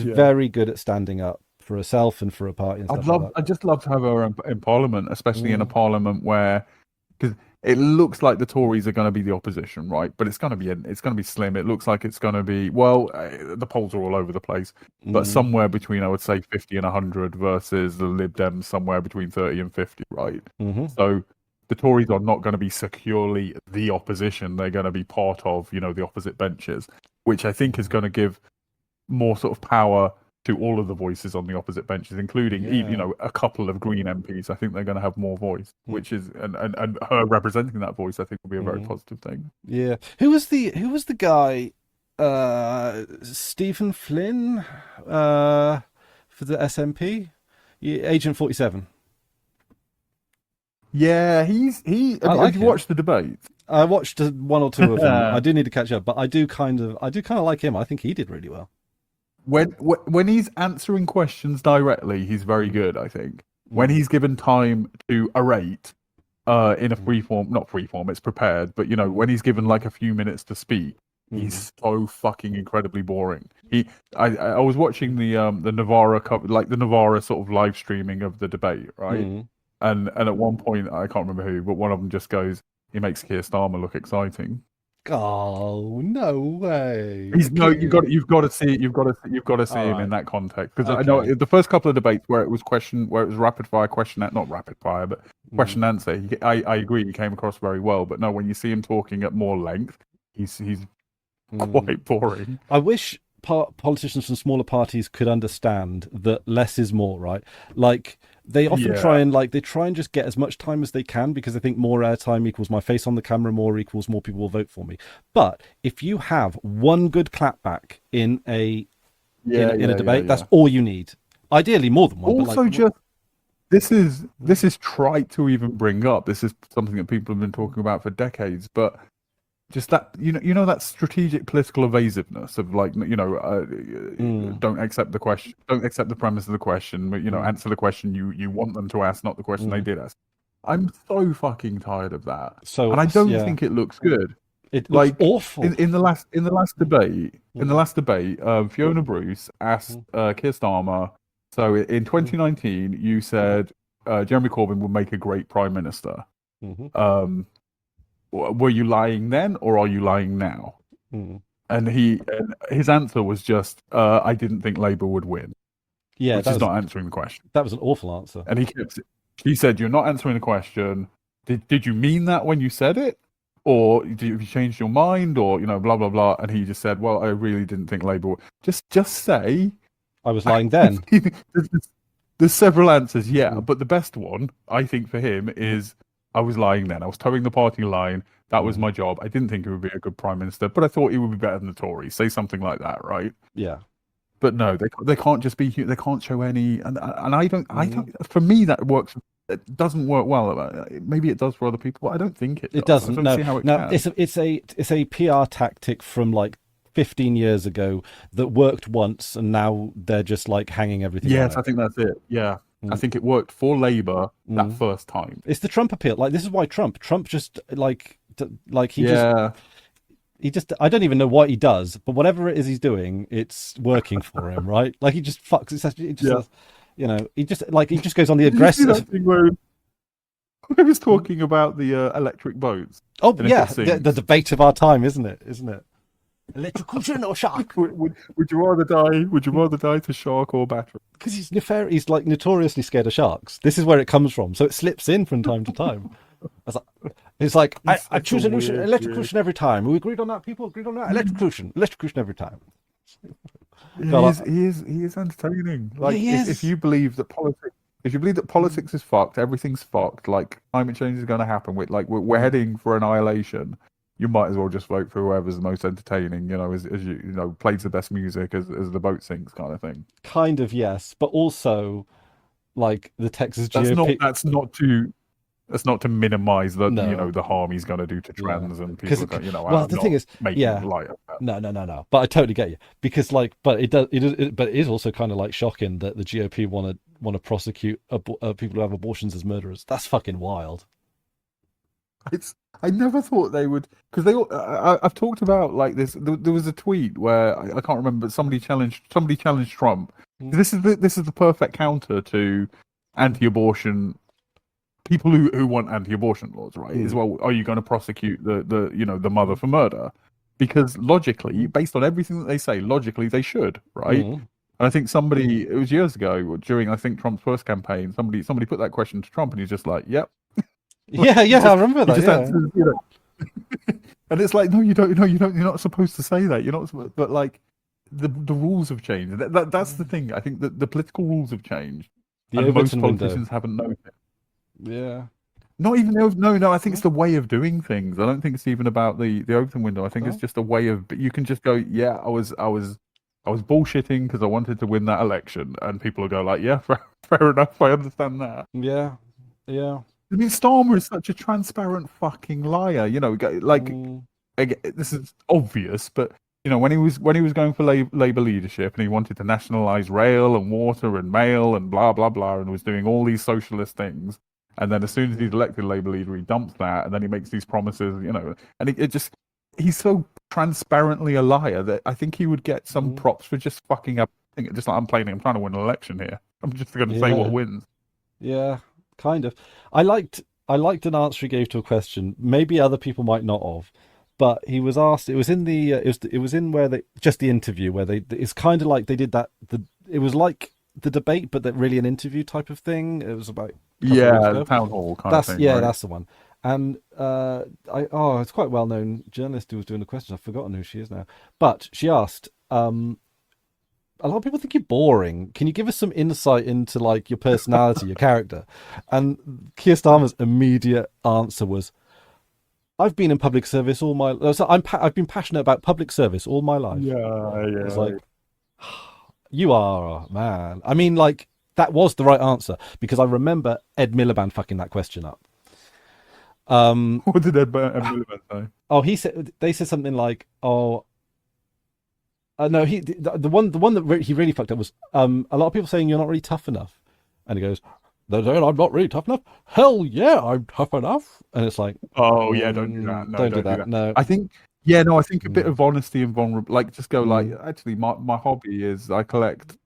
very good at standing up for herself and for a party. And stuff I'd just love to have her in Parliament, especially in a Parliament where, because it looks like the Tories are going to be the opposition, right? But it's going to be slim. It looks like it's going to be, the polls are all over the place, but somewhere between, I would say, 50 and 100 versus the Lib Dems somewhere between 30 and 50, right? So the Tories are not going to be securely the opposition. They're going to be part of, the opposite benches, which I think is going to give more sort of power to all of the voices on the opposite benches, including a couple of Green MPs. I think they're going to have more voice, which is and her representing that voice, I think, will be a very positive thing. Yeah. Who was the guy? Stephen Flynn for the SNP, Agent 47. Yeah, have you watched the debates? I watched one or two of them. I do need to catch up, but I do kind of like him. I think he did really well. When he's answering questions directly, he's very good, I think. When he's given time to orate in a not free form, it's prepared, but when he's given like a few minutes to speak, he's so fucking incredibly boring. I was watching the Navarra the Navarra sort of live streaming of the debate, right? And at one point, I can't remember who, but one of them just goes, he makes Keir Starmer look exciting. Oh, no way! You've got to see him in that context, because I know the first couple of debates where it was rapid fire question, not rapid fire, but question answer. I agree, he came across very well, but no, when you see him talking at more length, he's quite boring. I wish politicians from smaller parties could understand that less is more, right? Like they often try and just get as much time as they can, because they think more airtime equals my face on the camera, more equals more people will vote for me. But if you have one good clapback in a debate, that's all you need. Ideally more than one. Also, this is trite to even bring up. This is something that people have been talking about for decades, but just that that strategic political evasiveness of like don't accept the question, don't accept the premise of the question, but answer the question you want them to ask, not the question they did ask. I'm so fucking tired of that. And I don't think it looks good. It looks awful. In the last debate, Fiona Bruce asked Keir Starmer. So in 2019, you said Jeremy Corbyn would make a great prime minister. Were you lying then, or are you lying now? And his answer was just, I didn't think Labour would win. Yeah, which is not answering the question. That was an awful answer. And he said, you're not answering the question. Did you mean that when you said it? Or have you changed your mind? Or, blah, blah, blah. And he just said, well, I really didn't think Labour would. Just say... I was lying then. There's several answers, but the best one, I think, for him is... I was lying then. I was towing the party line. That was my job. I didn't think he would be a good prime minister, but I thought he would be better than the Tories. Say something like that, right? Yeah. But no, they can't just be. They can't show any. And I don't. For me, that works. It doesn't work well. Maybe it does for other people, but I don't think it does. It doesn't. I don't see how it can. It's a PR tactic from like 15 years ago that worked once, and now they're just like hanging everything. Yes, I think that's it. Yeah. I think it worked for Labour that first time. It's the Trump appeal. Like, this is why Trump just he just I don't even know what he does, but whatever it is he's doing, it's working for him, right? Like, he just fucks. He just goes on the aggressive. Did you see that thing where I was talking about the electric boats? Oh yeah, the debate of our time, isn't it? Electrocution or shark? Would you rather die? Would you rather die to shark or battery? Because he's like notoriously scared of sharks. This is where it comes from, so it slips in from time to time. I choose electrocution every time. We agreed on that. People agreed on that. Electrocution every time. He is entertaining. Yeah, Like he if is. you believe that politics, if you believe that politics is fucked, everything's fucked. Like climate change is going to happen. We're heading for annihilation. You might as well just vote for whoever's the most entertaining. You know, as you know, plays the best music as the boat sinks, kind of thing. Kind of, yes, but also like the Texas That's not GOP. that's not to minimize the No, the harm he's going to do to yeah, trans and because people. well, I'm the thing not is, making yeah, light of that. no. But I totally get you because, like, but but it is also kind of like shocking that the GOP want to prosecute people who have abortions as murderers. That's fucking wild. It's I never thought they would because I've talked about like this. There was a tweet where I can't remember, but somebody challenged Trump. Mm. This is the perfect counter to anti-abortion people who want anti-abortion laws, right? Is well, are you going to prosecute the mother for murder? Because logically, based on everything that they say, logically they should, right? Mm. And I think it was years ago during I think Trump's first campaign, somebody put that question to Trump, and he's just like, "Yep." Yeah, I remember that. Yeah. Answers, you know. And it's like, no, you don't. No, you don't. You're not supposed to say that. You're not. But like, the rules have changed. That's the thing. I think that the political rules have changed, The and most Overton politicians window. haven't noticed. Yeah. Not even no. I think it's the way of doing things. I don't think it's even about the open window. I think it's just a way of. You can just go, yeah, I was bullshitting because I wanted to win that election, and people will go like, yeah, fair enough. I understand that. Yeah. I mean, Starmer is such a transparent fucking liar. You know, like again, this is obvious, but you know, when he was going for Labour leadership and he wanted to nationalise rail and water and mail and blah blah blah, and was doing all these socialist things, and then as soon as he's elected Labour leader, he dumps that, and then he makes these promises, you know, and it just he's so transparently a liar that I think he would get some props for just fucking up. Just like I'm trying to win an election here. I'm just going to say what wins. Yeah. Kind of. I liked an answer he gave to a question. Maybe other people might not have, but he was asked. It was in the. It was in where they just the interview where they. It's kind of like they did that. It was like the debate, but that really an interview type of thing. It was about the town hall kind of thing. Yeah, right? that's the one. And it's quite well known journalist who was doing the question. I've forgotten who she is now, but she asked. A lot of people think you're boring. Can you give us some insight into like your personality, your character? And Keir Starmer's immediate answer was, "I've been in public service all my. I've been passionate about public service all my life." Yeah. It's like, you are, man. I mean, like that was the right answer because I remember Ed Miliband fucking that question up. What did Ed Miliband say? Oh, they said something like, "Oh." No, the one that he really fucked up was a lot of people saying you're not really tough enough, and he goes, "They're saying I'm not really tough enough. Hell yeah, I'm tough enough." And it's like, oh yeah, don't do that. No, don't do that. No, I think a bit of honesty and vulnerability. Like just go like, actually, my hobby is I collect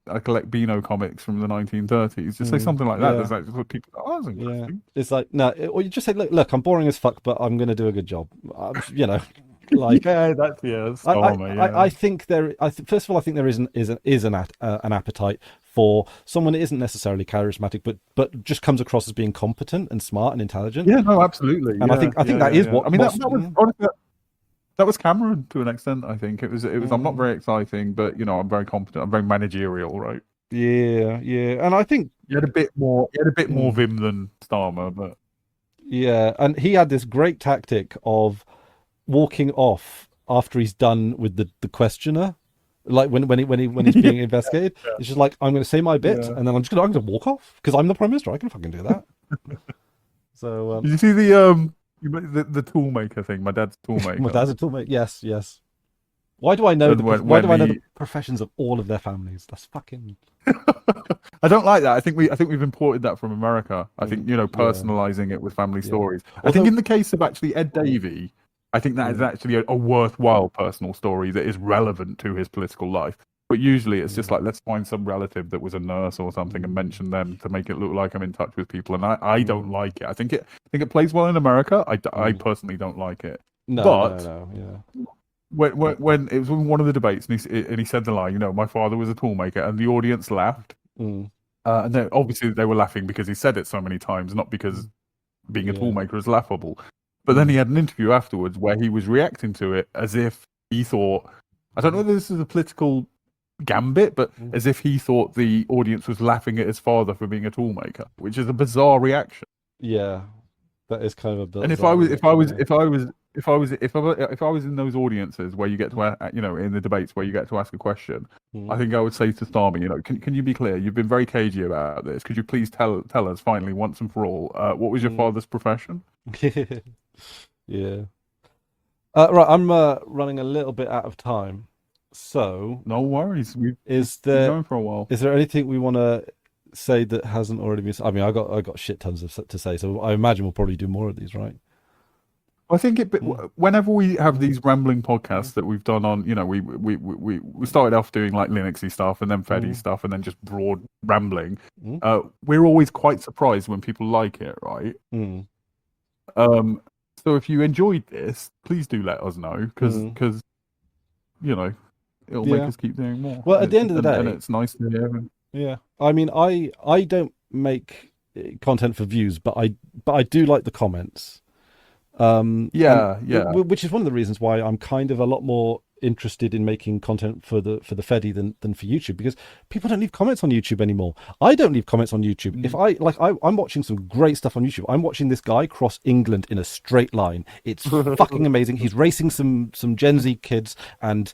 Beano comics from the 1930s. Just say something like that. Yeah. There's like what people. Oh, that's interesting. Yeah. It's like no, or you just say, look, I'm boring as fuck, but I'm going to do a good job. You know. Like that's Starmer, I think first of all, I think there is an appetite for someone that isn't necessarily charismatic, but just comes across as being competent and smart and intelligent. Yeah, no, absolutely. And I think that is what I mean. That was honestly, that was Cameron to an extent. I think it was. I'm not very exciting, but you know, I'm very competent. I'm very managerial, right? Yeah, and I think he had a bit more vim than Starmer, but yeah, and he had this great tactic of walking off after he's done with the questioner, like when he's being investigated. It's just like, I'm going to say my bit and then I'm going to walk off because I'm the prime minister. I can fucking do that. So did you see the toolmaker thing? My dad's toolmaker. My dad's a toolmaker. Yes. Why do I know why do I know the professions of all of their families? That's fucking. I don't like that. I think we've imported that from America. I think personalizing it with family stories. I think in the case of actually Ed Davey, I think that is actually a worthwhile personal story that is relevant to his political life. But usually it's just like, let's find some relative that was a nurse or something and mention them to make it look like I'm in touch with people. And I don't like it. I think it plays well in America. I personally don't like it. No. When it was in one of the debates and he said the line, you know, my father was a toolmaker, and the audience laughed. And then obviously they were laughing because he said it so many times, not because being a toolmaker is laughable. But then he had an interview afterwards where he was reacting to it as if he thought, I don't know whether this is a political gambit, but as if he thought the audience was laughing at his father for being a toolmaker, which is a bizarre reaction. Yeah, that is kind of a bit. And if I was in those audiences where you get to, in the debates where you get to ask a question, I think I would say to Starmy, can you be clear? You've been very cagey about this. Could you please tell us finally, once and for all, what was your father's profession? Yeah. Right, I'm running a little bit out of time, so no worries. We've been going for a while. Is there anything we want to say that hasn't already been? I mean, I got shit tons to say, so I imagine we'll probably do more of these, right? I think whenever we have these rambling podcasts that we've done on, we started off doing like Linuxy stuff and then Feddy stuff and then just broad rambling. We're always quite surprised when people like it, right? So if you enjoyed this, please do let us know because it'll make us keep doing more. Well, at the end of the day, and it's nice to hear. Yeah, I mean, I don't make content for views, but I do like the comments. Which is one of the reasons why I'm kind of a lot more interested in making content for the Feddy than for YouTube, because people don't leave comments on YouTube anymore. I don't leave comments on YouTube. If I'm watching some great stuff on YouTube. I'm watching this guy cross England in a straight line. It's fucking amazing. He's racing some Gen Z kids, and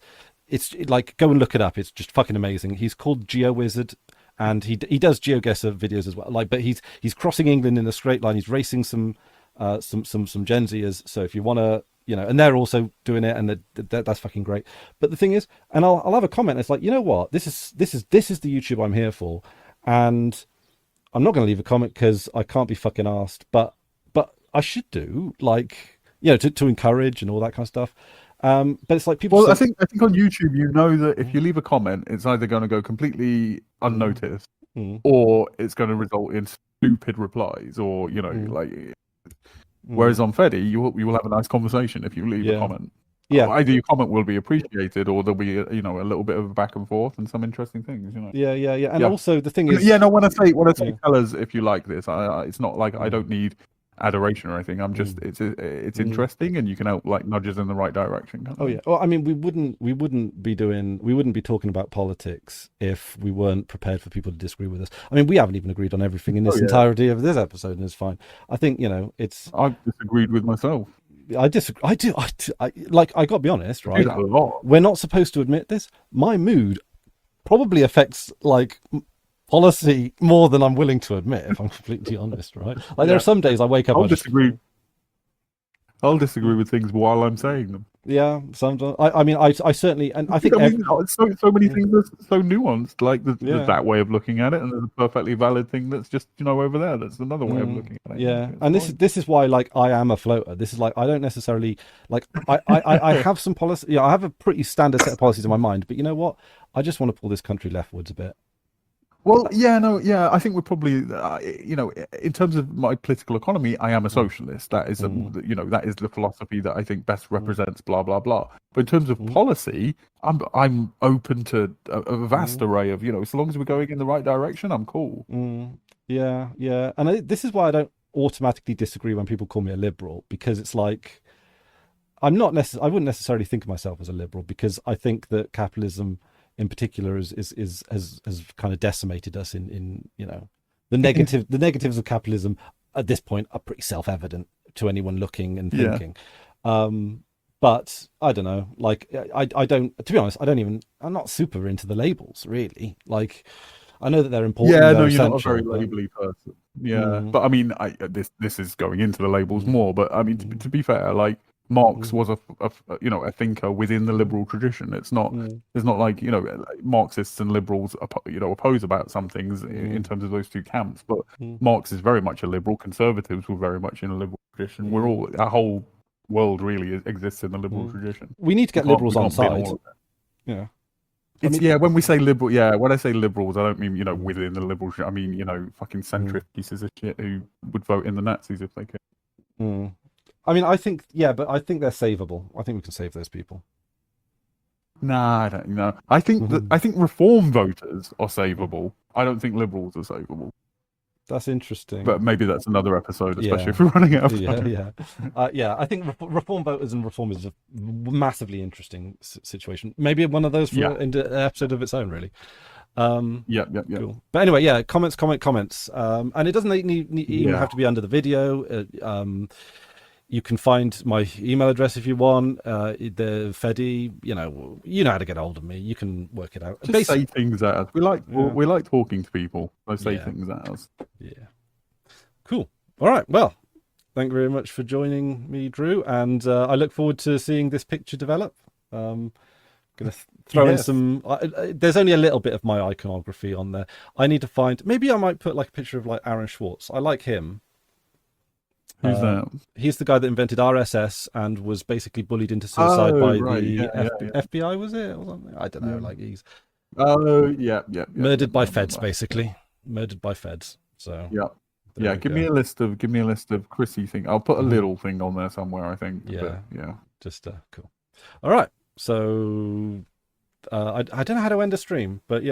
it's like, go and look it up. It's just fucking amazing. He's called GeoWizard, and he does GeoGuessr videos as well. But he's crossing England in a straight line. He's racing some Gen Zers. So if you want to, and they're also doing it, and that's fucking great. But the thing is, and I'll have a comment. It's like, you know what? This is the YouTube I'm here for, and I'm not going to leave a comment because I can't be fucking asked. But I should do, like, to encourage and all that kind of stuff. But it's like people. Well, I think on YouTube, that if you leave a comment, it's either going to go completely unnoticed, or it's going to result in stupid replies, or like. Whereas on Feddy, you will have a nice conversation if you leave a comment. Yeah, either your comment will be appreciated, or there'll be a little bit of a back and forth and some interesting things. Yeah, and also the thing is, when I say tell us if you like this, it's not like I don't need adoration or anything. I'm just it's interesting, and you can help like nudges in the right direction. Well, I mean, we wouldn't be talking about politics if we weren't prepared for people to disagree with us. I mean, we haven't even agreed on everything in this entirety of this episode, and it's fine. I think it's. I've disagreed with myself. I disagree. I do. I got to be honest, right? A lot. We're not supposed to admit this. My mood probably affects like policy more than I'm willing to admit, if I'm completely honest, right? Like there are some days I wake up. I'll disagree with things while I'm saying them. Yeah, sometimes. I mean, I certainly, and I think so many things are so nuanced. Like there's that way of looking at it, and there's a perfectly valid thing that's just over there. That's another way of looking at it. Yeah, and this is why like I am a floater. This is like I don't necessarily like I have some policy. I have a pretty standard set of policies in my mind, but you know what? I just want to pull this country leftwards a bit. Well, I think we're probably, in terms of my political economy, I am a socialist. That is, that is the philosophy that I think best represents blah blah blah. But in terms of policy, I'm open to a vast array of, as long as we're going in the right direction, I'm cool. Yeah, and this is why I don't automatically disagree when people call me a liberal, because it's like I wouldn't necessarily think of myself as a liberal, because I think that capitalism in particular has kind of decimated us in the negatives of capitalism at this point are pretty self-evident to anyone looking and thinking. But I don't know, like I don't, to be honest, I'm not super into the labels really. Like I know that they're important. Yeah, no, you're not a very labely person. Yeah, but I mean, this is going into the labels more. But I mean, to be fair, like Marx was a thinker within the liberal tradition. It's not like Marxists and liberals oppose about some things in terms of those two camps. But Marx is very much a liberal. Conservatives were very much in a liberal tradition. Our whole world really exists in the liberal tradition. We need to get liberals on side. Yeah. When we say liberal, when I say liberals, I don't mean within the liberal. I mean fucking centrist pieces of shit who would vote in the Nazis if they could. I mean, I think but I think they're savable. I think we can save those people. Nah, I don't know. I think I think reform voters are savable. I don't think liberals are savable. That's interesting. But maybe that's another episode, especially Yeah. if we're running out of Yeah, time. yeah. I think reform voters and reform is a massively interesting situation. Maybe one of those for an episode of its own, really. Yeah. Cool. But anyway, yeah, comments. And it doesn't even have to be under the video. You can find my email address if you want. The Fedi, you know how to get hold of me. You can work it out. Just say things at us. We like talking to people. So say things at us. Yeah. Cool. All right. Well, thank you very much for joining me, Drew. And I look forward to seeing this picture develop. Gonna throw in some. There's only a little bit of my iconography on there. I need to find. Maybe I might put like a picture of like Aaron Schwartz. I like him. Who's that? He's the guy that invented RSS and was basically bullied into suicide by the FBI, was it? Or something? I don't know. Like he's murdered by feds, basically. Murdered by feds. So give me a list of Chrissy thing. I'll put a little thing on there somewhere, I think. Yeah. But, just cool. All right. So I don't know how to end a stream, but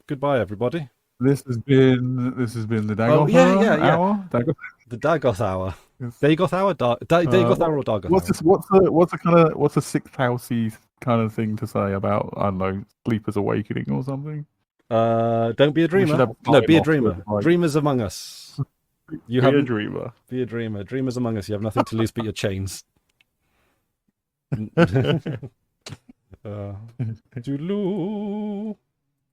goodbye everybody. This has been the Dagoth hour. The Dagoth hour. Dagoth hour, Dagoth hour or Dagoth hour? What's a sixth housey kind of thing to say about, I don't know, Sleeper's Awakening or something? Don't be a dreamer. No, be a dreamer. Dreamers among us. Be a dreamer. Be a dreamer. Dreamers among us. You have nothing to lose but your chains. Toodaloo.